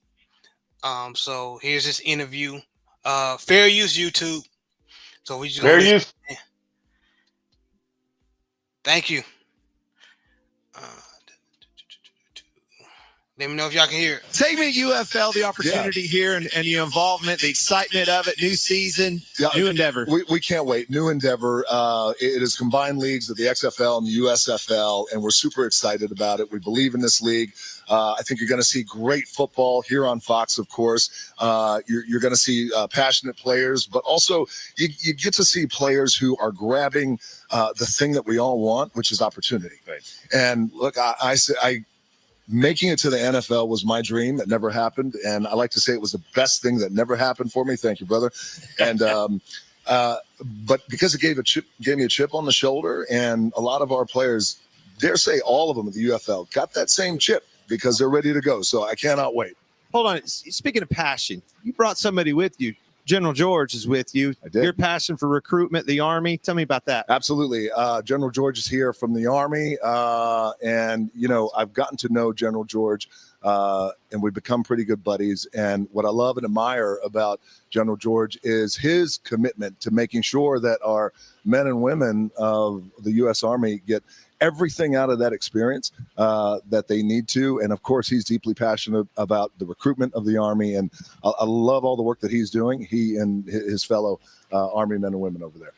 So here's this interview. Fair use YouTube. So we just gonna Fair listen. use. Thank you. Let me know if y'all can hear it. Take me to UFL, the opportunity here and the involvement, the excitement of it, new season, new endeavor. We can't wait. New endeavor. It is combined leagues of the XFL and the USFL, and we're super excited about it. We believe in this league. I think you're going to see great football here on Fox, of course. You're going to see passionate players, but also you get to see players who are grabbing the thing that we all want, which is opportunity. Right. And look, I making it to the NFL was my dream. It never happened, and I like to say it was the best thing that never happened for me. Thank you, brother. And but because it gave me a chip on the shoulder, and a lot of our players, dare say all of them at the UFL, got that same chip because they're ready to go. So I cannot wait. Hold on. Speaking of passion, you brought somebody with you. General George is with you. I did. Your passion for recruitment, the Army. Tell me about that. Absolutely. General George is here from the Army. And, I've gotten to know General George, and we've become pretty good buddies. And what I love and admire about General George is his commitment to making sure that our men and women of the U.S. Army get everything out of that experience that they need to. And of course, he's deeply passionate about the recruitment of the Army. And I love all the work that he's doing, he and his fellow Army men and women over there.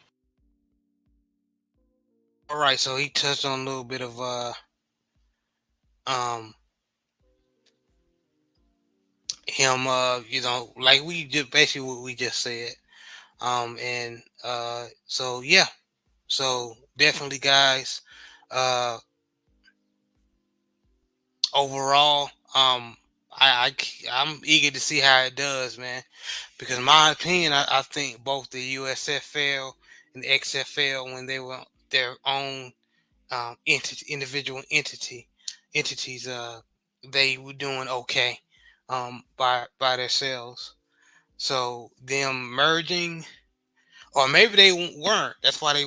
All right, so he touched on a little bit of him, like we just basically what we just said. And so yeah, so definitely, guys. Overall, I'm eager to see how it does, man. Because in my opinion, I think both the USFL and the XFL, when they were their own individual entities, they were doing okay by themselves. So them merging, or maybe they weren't. That's why they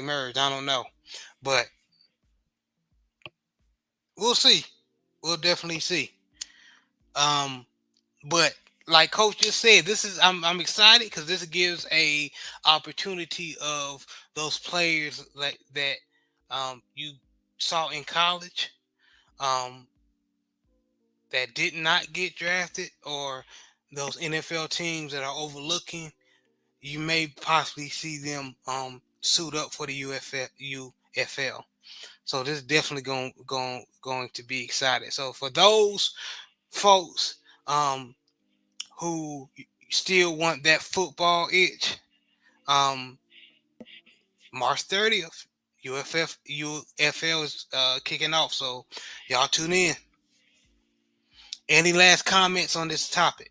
merged. I don't know, but we'll see. We'll definitely see. Um, but like Coach just said, I'm excited because this gives a opportunity of those players that you saw in college um, that did not get drafted, or those NFL teams that are overlooking. You may possibly see them suit up for the UFL. So this is definitely going to be exciting. So for those folks who still want that football itch, um, March 30th, UFL is kicking off. So y'all tune in. Any last comments on this topic?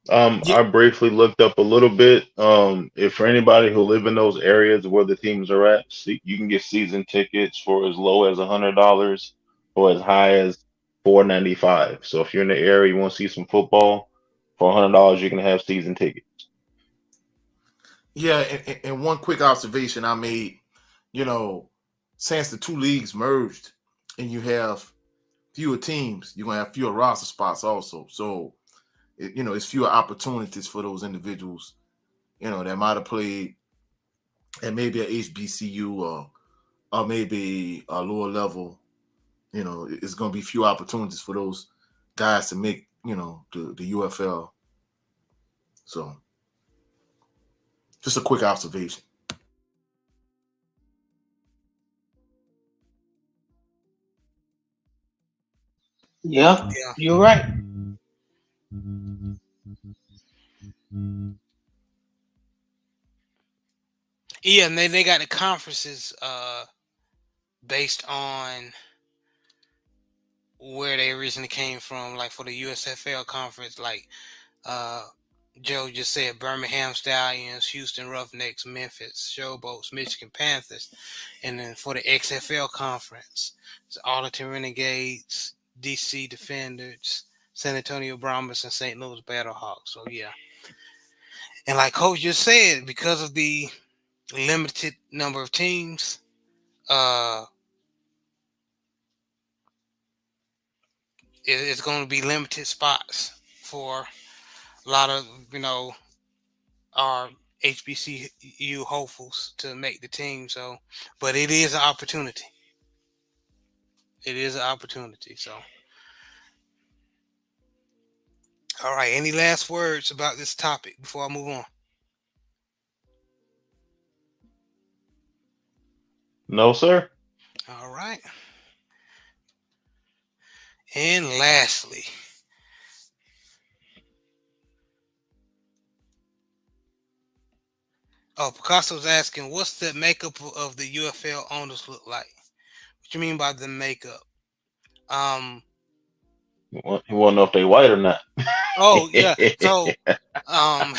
Yeah, I briefly looked up a little bit. If for anybody who live in those areas where the teams are at, you can get season tickets for as low as $100 or as high as $4.95. So if you're in the area, you want to see some football, for $100 you can have season tickets. yeah, and one quick observation I made, you know, since the two leagues merged and you have fewer teams, you're gonna have fewer roster spots also. So it's fewer opportunities for those individuals, that might have played at maybe a HBCU or maybe a lower level. It's gonna be few opportunities for those guys to make, the UFL. So just a quick observation. Yeah, Yeah. you're right. Yeah, and they got the conferences based on where they originally came from. Like for the USFL conference, like uh, Joe just said, Birmingham Stallions, Houston Roughnecks, Memphis Showboats, Michigan Panthers. And then for the XFL conference, it's Arlington Renegades, DC Defenders, San Antonio Brahmas, and St. Louis Battlehawks. So yeah. And like Coach just said, because of the limited number of teams, uh it's going to be limited spots for a lot of our HBCU hopefuls to make the team. So, but it is an opportunity. It is an opportunity. So, all right. Any last words about this topic before I move on? No, sir. All right. And lastly, oh, Picasso's asking, what's the makeup of the UFL owners look like? What you mean by the makeup? Um. You want to know if they white or not? Oh yeah. So, um.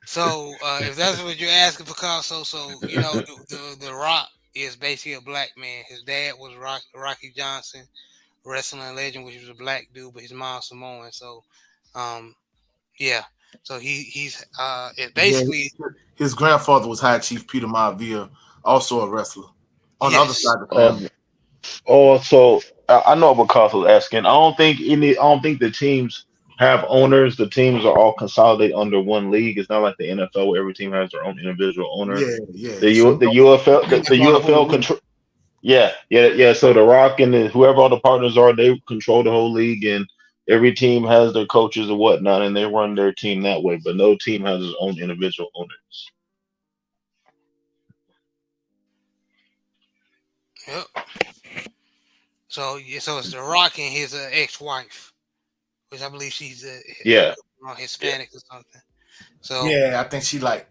So if that's what you're asking, Picasso, so you know the Rock is basically a black man. His dad was Rocky Johnson, wrestling legend, which was a black dude, but his mom's Samoan. So, um, yeah. So he's it Yeah, basically his grandfather was High Chief Peter Maivia, also a wrestler. On the other yes. side of the family. So I know what Carlos was asking. I don't think the teams have owners. The teams are all consolidated under one league. It's not like the NFL where every team has their own individual owner. Yeah, yeah. The So U, the UFL pretty the much on the whole UFL league. control. Yeah, yeah, yeah. So the Rock and whoever all the partners are, they control the whole league, and every team has their coaches and whatnot, and they run their team that way. But no team has its own individual owners. Yep. So yeah, so it's the Rock and his ex-wife, which I believe she's Yeah, yeah. Hispanic or something. So Yeah, I think she like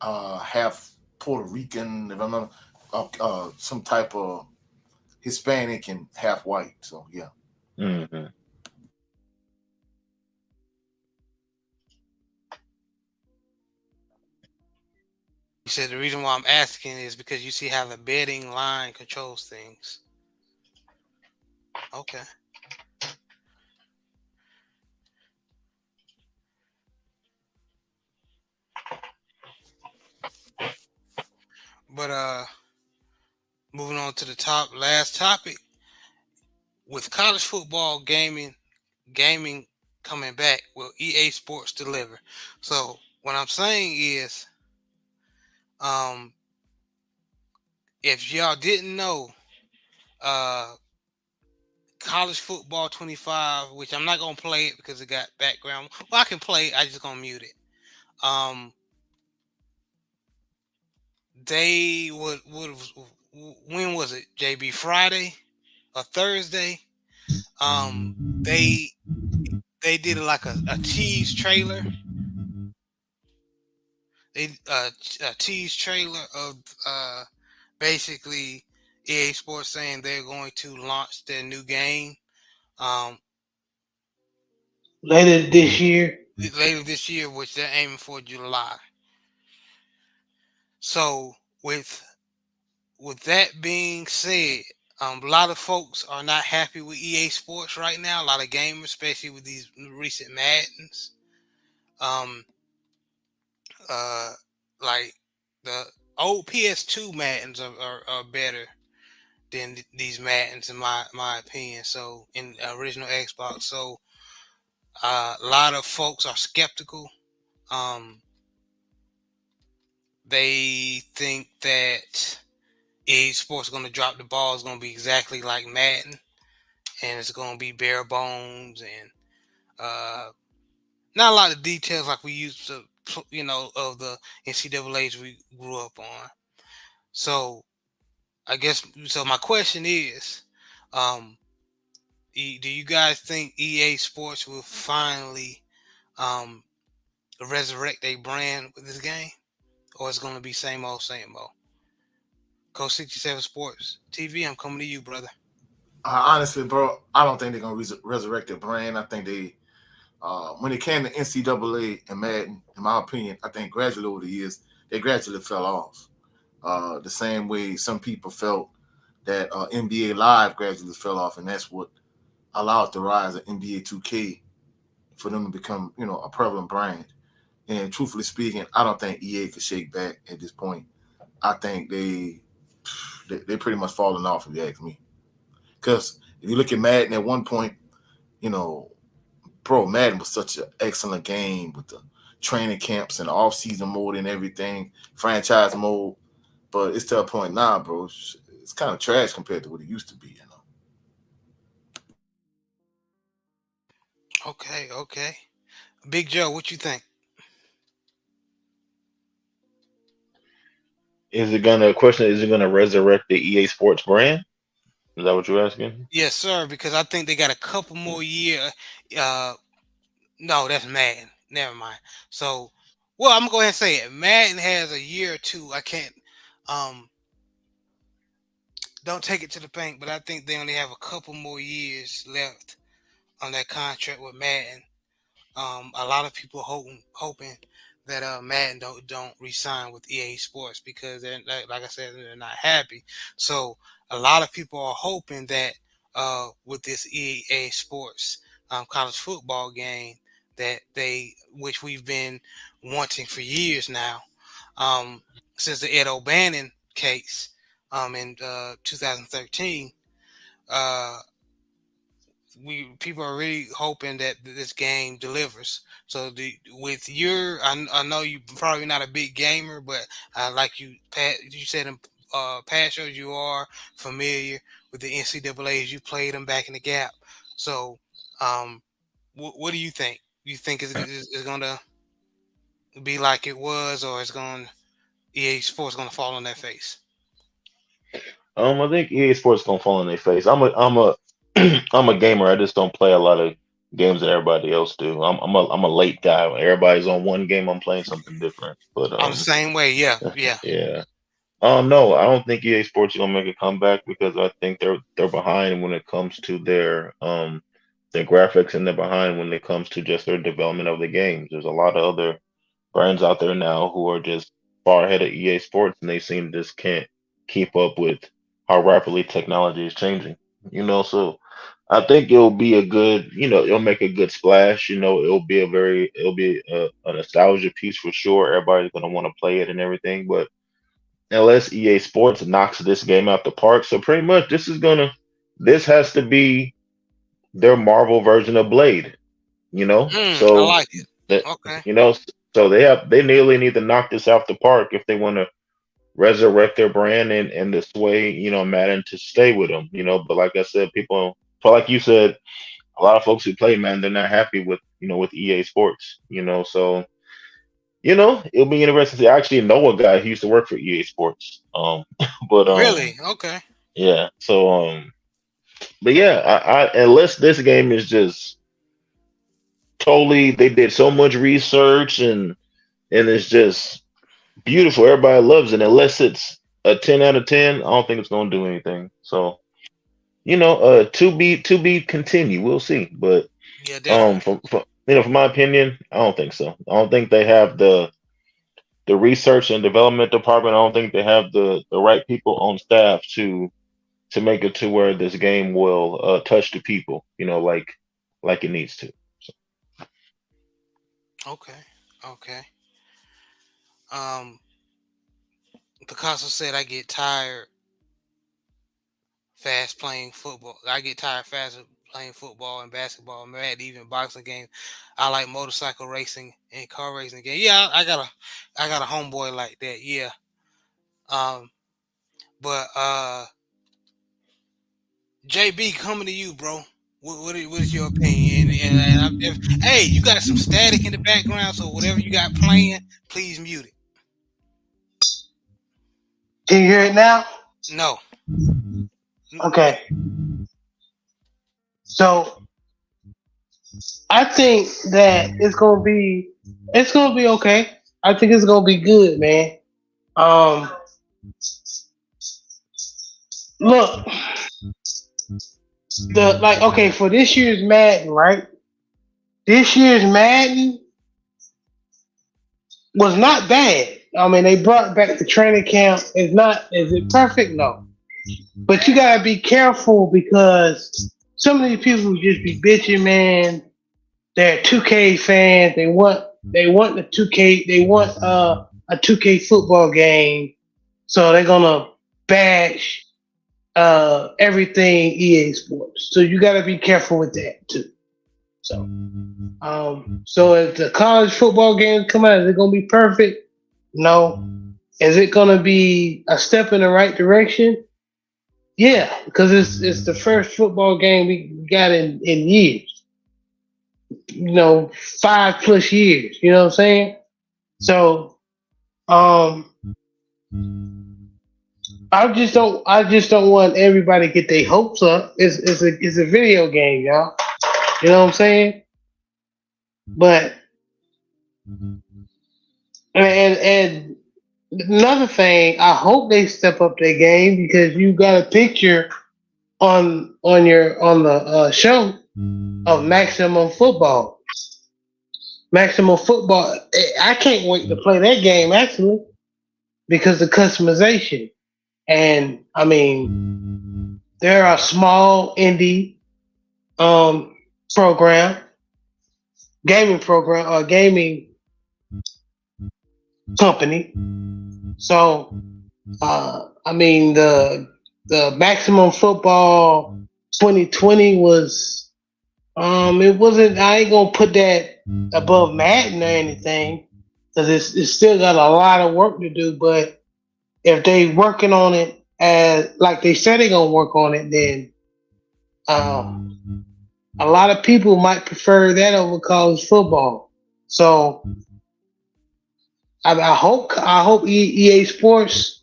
half Puerto Rican, if I'm not some type of Hispanic and half white. So yeah. Hmm. you said the reason why I'm asking is because you see how the betting line controls things. Okay. But moving on to the last topic, with college football gaming coming back, will EA Sports deliver? So what I'm saying is, um, if y'all didn't know, uh, college football 25, which I'm not gonna play it because it got background. Well, I can play it, I just gonna mute it. Um, they would when was it? JB Friday or Thursday? Um, they they did like a tease trailer. They a tease trailer of basically EA Sports saying they're going to launch their new game um Later this year. later this year, which they're aiming for July. So with that being said, a lot of folks are not happy with EA Sports right now. A lot of gamers, especially with these recent Maddens. Um, uh, like the old PS2 Maddens are better than these Maddens in my opinion. So in original Xbox, so a lot of folks are skeptical. Um, they think that EA Sports is going to drop the ball. It's going to be exactly like Madden, and it's going to be bare bones and uh, not a lot of details like we used to, of the NCAA's we grew up on. So I guess so. My question is, um, do you guys think EA Sports will finally um, resurrect a brand with this game, or it's going to be same old, same old? Coach 67 Sports TV, I'm coming to you, brother. Honestly, bro, I don't think they're gonna resurrect their brand. I think they, when it came to NCAA and Madden, in my opinion, I think gradually over the years they gradually fell off. The same way some people felt that NBA Live gradually fell off, and that's what allowed the rise of NBA 2K for them to become, a prevalent brand. And truthfully speaking, I don't think EA could shake back at this point. I think they pretty much falling off, if you ask me. Because if you look at Madden at one point, you know, bro, Madden was such an excellent game with the training camps and off-season mode and everything, franchise mode. But it's to a point now, bro. It's kind of trash compared to what it used to be. Okay, okay. Big Joe, what you think? Is it gonna question? Is it gonna resurrect the EA Sports brand? Is that what you're asking? Yes, sir. Because I think they got a couple more year. Uh, no, that's Madden. Never mind. So, well, I'm gonna go ahead and say it. Madden has a year or two. I can't. Um, don't take it to the bank, but I think they only have a couple more years left on that contract with Madden. A lot of people hoping that Madden don't resign with EA Sports because they're like I said, they're not happy. So a lot of people are hoping that with this EA Sports college football game that which we've been wanting for years now, um, since the Ed O'Bannon case in 2013. Uh, we people are really hoping that this game delivers. So with your, I know you probably not a big gamer, but like you said in past shows, you are familiar with the NCAA's. You played them back in the gap. So, what do you think? You think it's going to be like it was, or it's going EA Sports going to fall on their face? I think EA Sports gonna fall in their face. I'm a I'm a gamer. I just don't play a lot of games that everybody else do. I'm a late guy. When everybody's on one game, I'm playing something different. But I'm the same way. Yeah, yeah. yeah. No, I don't think EA Sports is gonna make a comeback because I think they're behind when it comes to their graphics, and they're behind when it comes to just their development of the games. There's a lot of other brands out there now who are just far ahead of EA Sports, and they seem to just can't keep up with how rapidly technology is changing. So I think it'll be a good, it'll make a good splash. It'll be a nostalgia piece for sure. Everybody's gonna want to play it and everything, but unless EA Sports knocks this game out the park, so pretty much this has to be their Marvel version of Blade. I So like it. that Okay. you know, so they nearly need to knock this out the park if they want to resurrect their brand and this way, Madden to stay with them. But like I said, like you said, a lot of folks who play Madden, they're not happy with EA Sports. So it'll be interesting to see. I actually know a guy who used to work for EA Sports. But Really? Okay. yeah. So but yeah, unless this game is just totally, they did so much research and it's just beautiful. Everybody loves it. Unless it's a 10 out of 10, I don't think it's gonna do anything. So to be continue. We'll see. But Yeah, definitely. from my opinion, I don't think so. I don't think they have the research and development department. I don't think they have the right people on staff to make it to where this game will touch the people. Like it needs to. So, Okay. Okay. Um, Picasso said I get tired fast playing football. I get tired fast of playing football and basketball, mad even boxing games. I like motorcycle racing and car racing game. Yeah, I got a homeboy like that. Yeah. Um, but JB coming to you, bro. What is your opinion? Hey, you got some static in the background, so whatever you got playing, please mute it. Can you hear it now? No. Okay. So I think that it's gonna be okay. I think it's gonna be good, man. Um, look, the like okay for this year's Madden, right? This year's Madden was not bad. I mean, they brought back the training camp. It's not is it perfect? No, but you gotta be careful because some of these people just be bitching, man. They're 2K fans. They want the 2K. They want a 2K football game. So they're gonna bash everything EA Sports. So you got to be careful with that too. So so if the college football games come out, is it gonna be perfect? No. Is it gonna be a step in the right direction? Yeah, because it's the first football game we got in years. you know, 5 plus years. You know what I'm saying? So um, I just don't want everybody to get their hopes up. It's a video game, y'all. You know what I'm saying? But and another thing, I hope they step up their game because you got a picture on the show of maximum football. Maximum football. I can't wait to play that game actually because the customization. And I mean, there are small indie um program, gaming program or gaming company. So I mean the maximum football 2020 was it wasn't. I ain't gonna put that above Madden or anything because it's still got a lot of work to do. But if they working on it as like they said they gonna work on it, then a lot of people might prefer that over college football. So I hope EA Sports,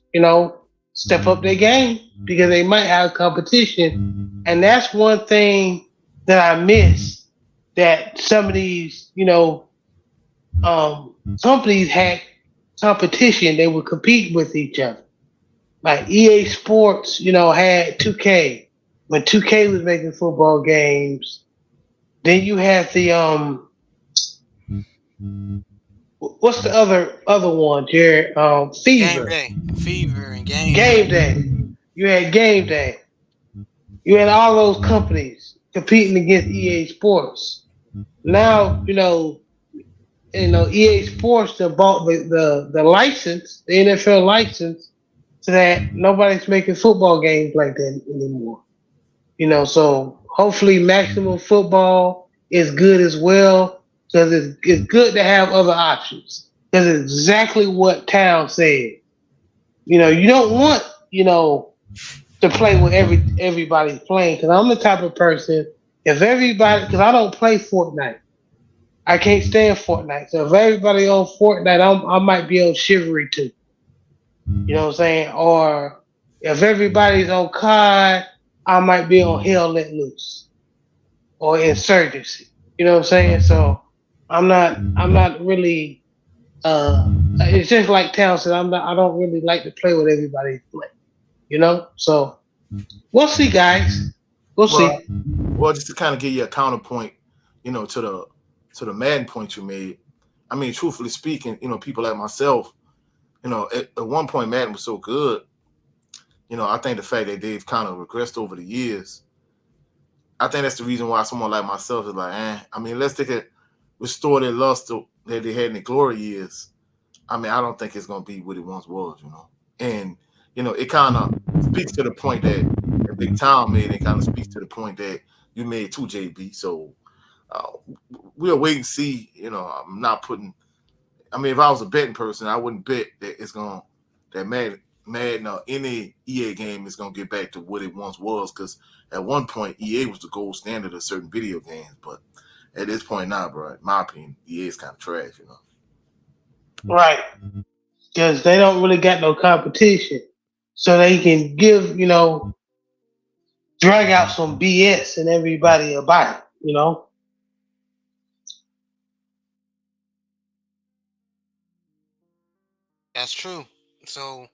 step up their game because they might have competition, and that's one thing that I miss that some of these companies had competition. They would compete with each other. Like EA Sports, had 2K when 2K was making football games. Then you had the what's the other one, Jared? Game Fever, day, fever, and game Game day. Day. You had Game Day. You had all those companies competing against EA Sports. Now, EA Sports that bought the license, the NFL license, so that nobody's making football games like that anymore. So hopefully Maximum Football is good as well because it's good to have other options. Because it's exactly what Town said. You don't want to play with everybody's playing. Because I'm the type of person if everybody because I don't play Fortnite. I can't stand Fortnite. So if everybody on Fortnite, I might be on Chivalry too. You know what I'm saying? Or if everybody's on COD, I might be on Hell Let Loose or Insurgency. You know what I'm saying? So I'm not really it's just like Town said, I don't really like to play with everybody play. So we'll see guys. We'll Well, see. well, just to kind of give you a counterpoint, to the Madden point you made. I mean, truthfully speaking, people like myself, at one point Madden was so good. I think the fact that they've kind of regressed over the years, I think that's the reason why someone like myself is like, I mean, let's take it, restore their luster that they had in the glory years. I mean, I don't think it's gonna be what it once was. And it kind of speaks to the point that Big Tom made. It kind of speaks to the point that you made too, JB. So uh, we'll wait and see. I'm not putting. I mean, if I was a betting person, I wouldn't bet that that Madden or any EA game is gonna get back to what it once was. Because at one point, EA was the gold standard of certain video games, but at this point now, bro, in my opinion, EA is kind of trash. Right. Because they don't really got no competition. So they can drag out some BS and everybody about it. That's true. So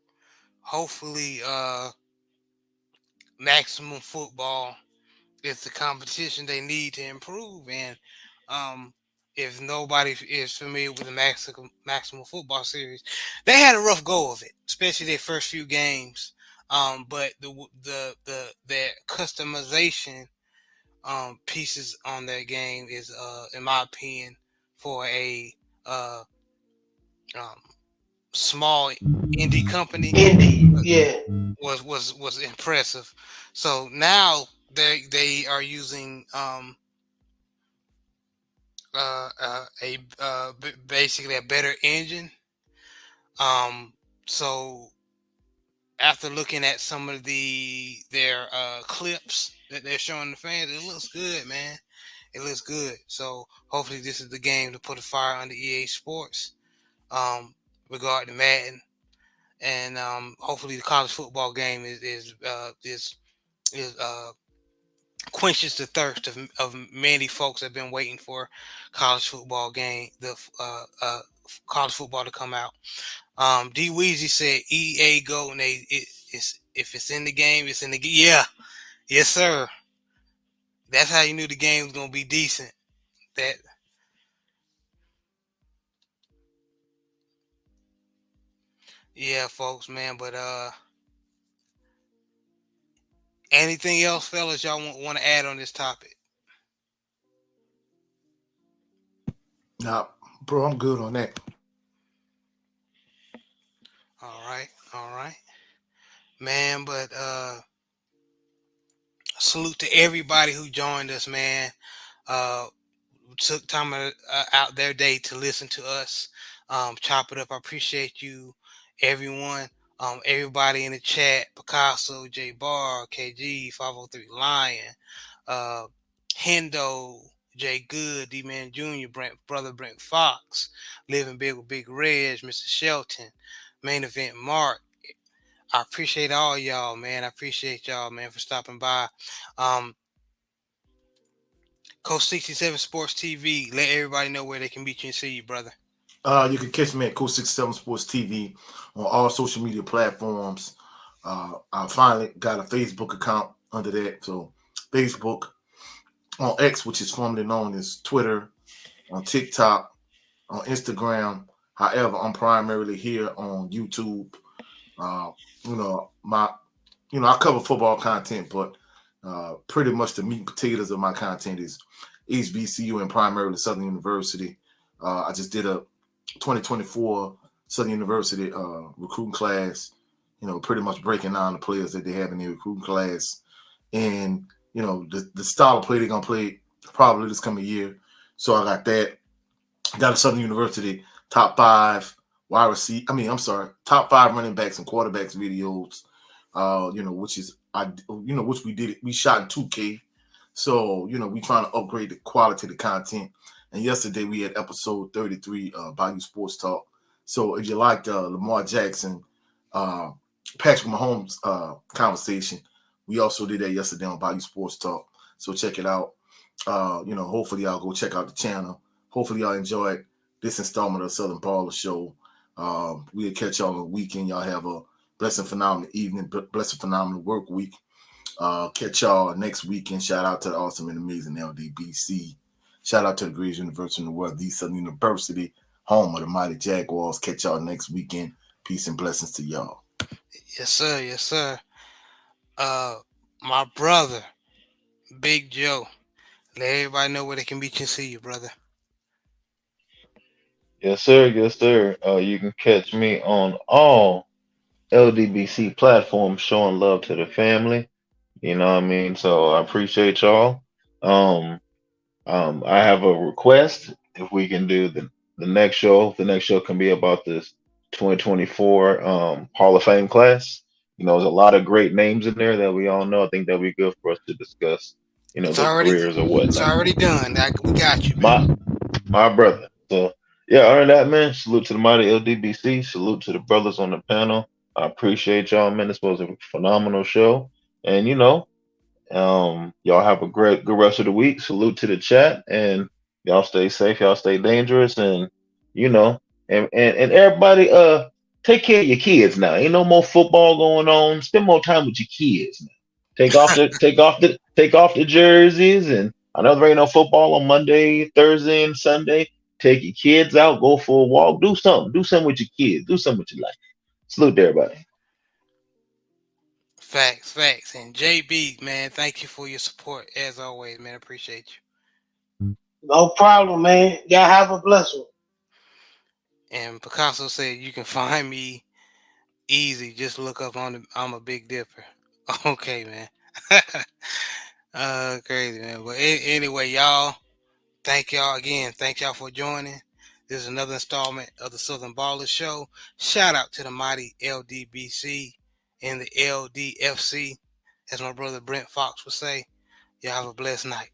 hopefully, maximum football is the competition they need to improve. And um, if nobody is familiar with the maximum football series, they had a rough go of it, especially their first few games. But the customization pieces on their game is, in my opinion, for a uh, um, small indie company, Indie, uh, yeah. was impressive. So now they are using basically a better engine. So after looking at some of their clips that they're showing the fans, it looks good, man. It looks good. So hopefully this is the game to put a fire under EA Sports regarding Madden, and hopefully the college football game is quenches the thirst of many folks that have been waiting for college football game the college football to come out. D Weezy said EA Go, and it's if it's in the game, it's in the yeah, yes sir. That's how you knew the game was gonna be decent. That yeah, folks, man. But anything else, fellas, y'all want to add on this topic? Nah, bro, I'm good on that. All right, man. But salute to everybody who joined us, man. Uh, took time out their day to listen to us. Chop it up. I appreciate you, everyone. Everybody in the chat: Picasso, J Bar, KG, 503 Lion, uh, Hendo, Jay Good, D Man Jr., Brent Fox, Living Big with Big Reg, Mr. Shelton, Main Event Mark. I appreciate all y'all, man. I appreciate y'all, man, for stopping by. Um, Coach 67 Sports TV. Let everybody know where they can meet you and see you, brother. You can catch me at Coach 67 Sports TV on all social media platforms. I finally got a Facebook account under that. So Facebook, on X, which is formerly known as Twitter, on TikTok, on Instagram. However, I'm primarily here on YouTube. Uh, you know, my I cover football content, but pretty much the meat and potatoes of my content is HBCU and primarily Southern University. I just did a 2024 Southern University recruiting class. Pretty much breaking down the players that they have in their recruiting class, and the style of play they're gonna play probably this coming year. So I got that. Got a Southern University top five wide receiver. I mean, I'm sorry, top five running backs and quarterbacks videos. Which is which we did it. We shot in 2K. So we trying to upgrade the quality of the content. And yesterday we had episode 33 Bayou Sports Talk. So if you liked Lamar Jackson, uh, Patrick Mahomes conversation, we also did that yesterday on Bayou Sports Talk. So check it out. Hopefully y'all go check out the channel. Hopefully y'all enjoyed this installment of Southern Baller Show. We'll catch y'all on the weekend. Y'all have a blessed and phenomenal evening, blessed and phenomenal work week. Catch y'all next weekend. Shout out to the awesome and amazing LDBC. Shout out to the greatest university in the world, the Southern University, home of the mighty Jaguars. Catch y'all next weekend. Peace and blessings to y'all. Yes, sir. Yes, sir. My brother, Big Joe. Let everybody know where they can meet you and see you, brother. Yes, sir. Yes, sir. You can catch me on all LDBC platforms showing love to the family. You know what I mean? So I appreciate y'all. Um, I have a request if we can do the next show. The next show can be about this 2024 Hall of Fame class. There's a lot of great names in there that we all know. I think that'd be good for us to discuss, It's their already careers or it's whatnot. already done. We got you, man. My brother. So yeah, other than that, man, salute to the mighty LDBC. Salute to the brothers on the panel. I appreciate y'all, man. This was a phenomenal show. And y'all have a great good rest of the week. Salute to the chat, and y'all stay safe, y'all stay dangerous, and you know, and everybody take care of your kids now. Ain't no more football going on. Spend more time with your kids now. Take off the jerseys, and I know there ain't no football on Monday, Thursday, and Sunday. Take your kids out, go for a walk, do something. Do something with your kids. Do something with your life. Salute to everybody. Facts, facts. And JB, man, thank you for your support as always, man. Appreciate you. No problem, man. Y'all have a blessed one. And Picasso said you can find me easy. Just look up on I'm a Big Dipper. Okay, man. Crazy, man. But anyway, y'all, thank y'all again. Thank y'all for joining. This is another installment of the Southern Baller Show. Shout out to the mighty LDBC and the LDFC, as my brother Brent Fox would say. Y'all have a blessed night.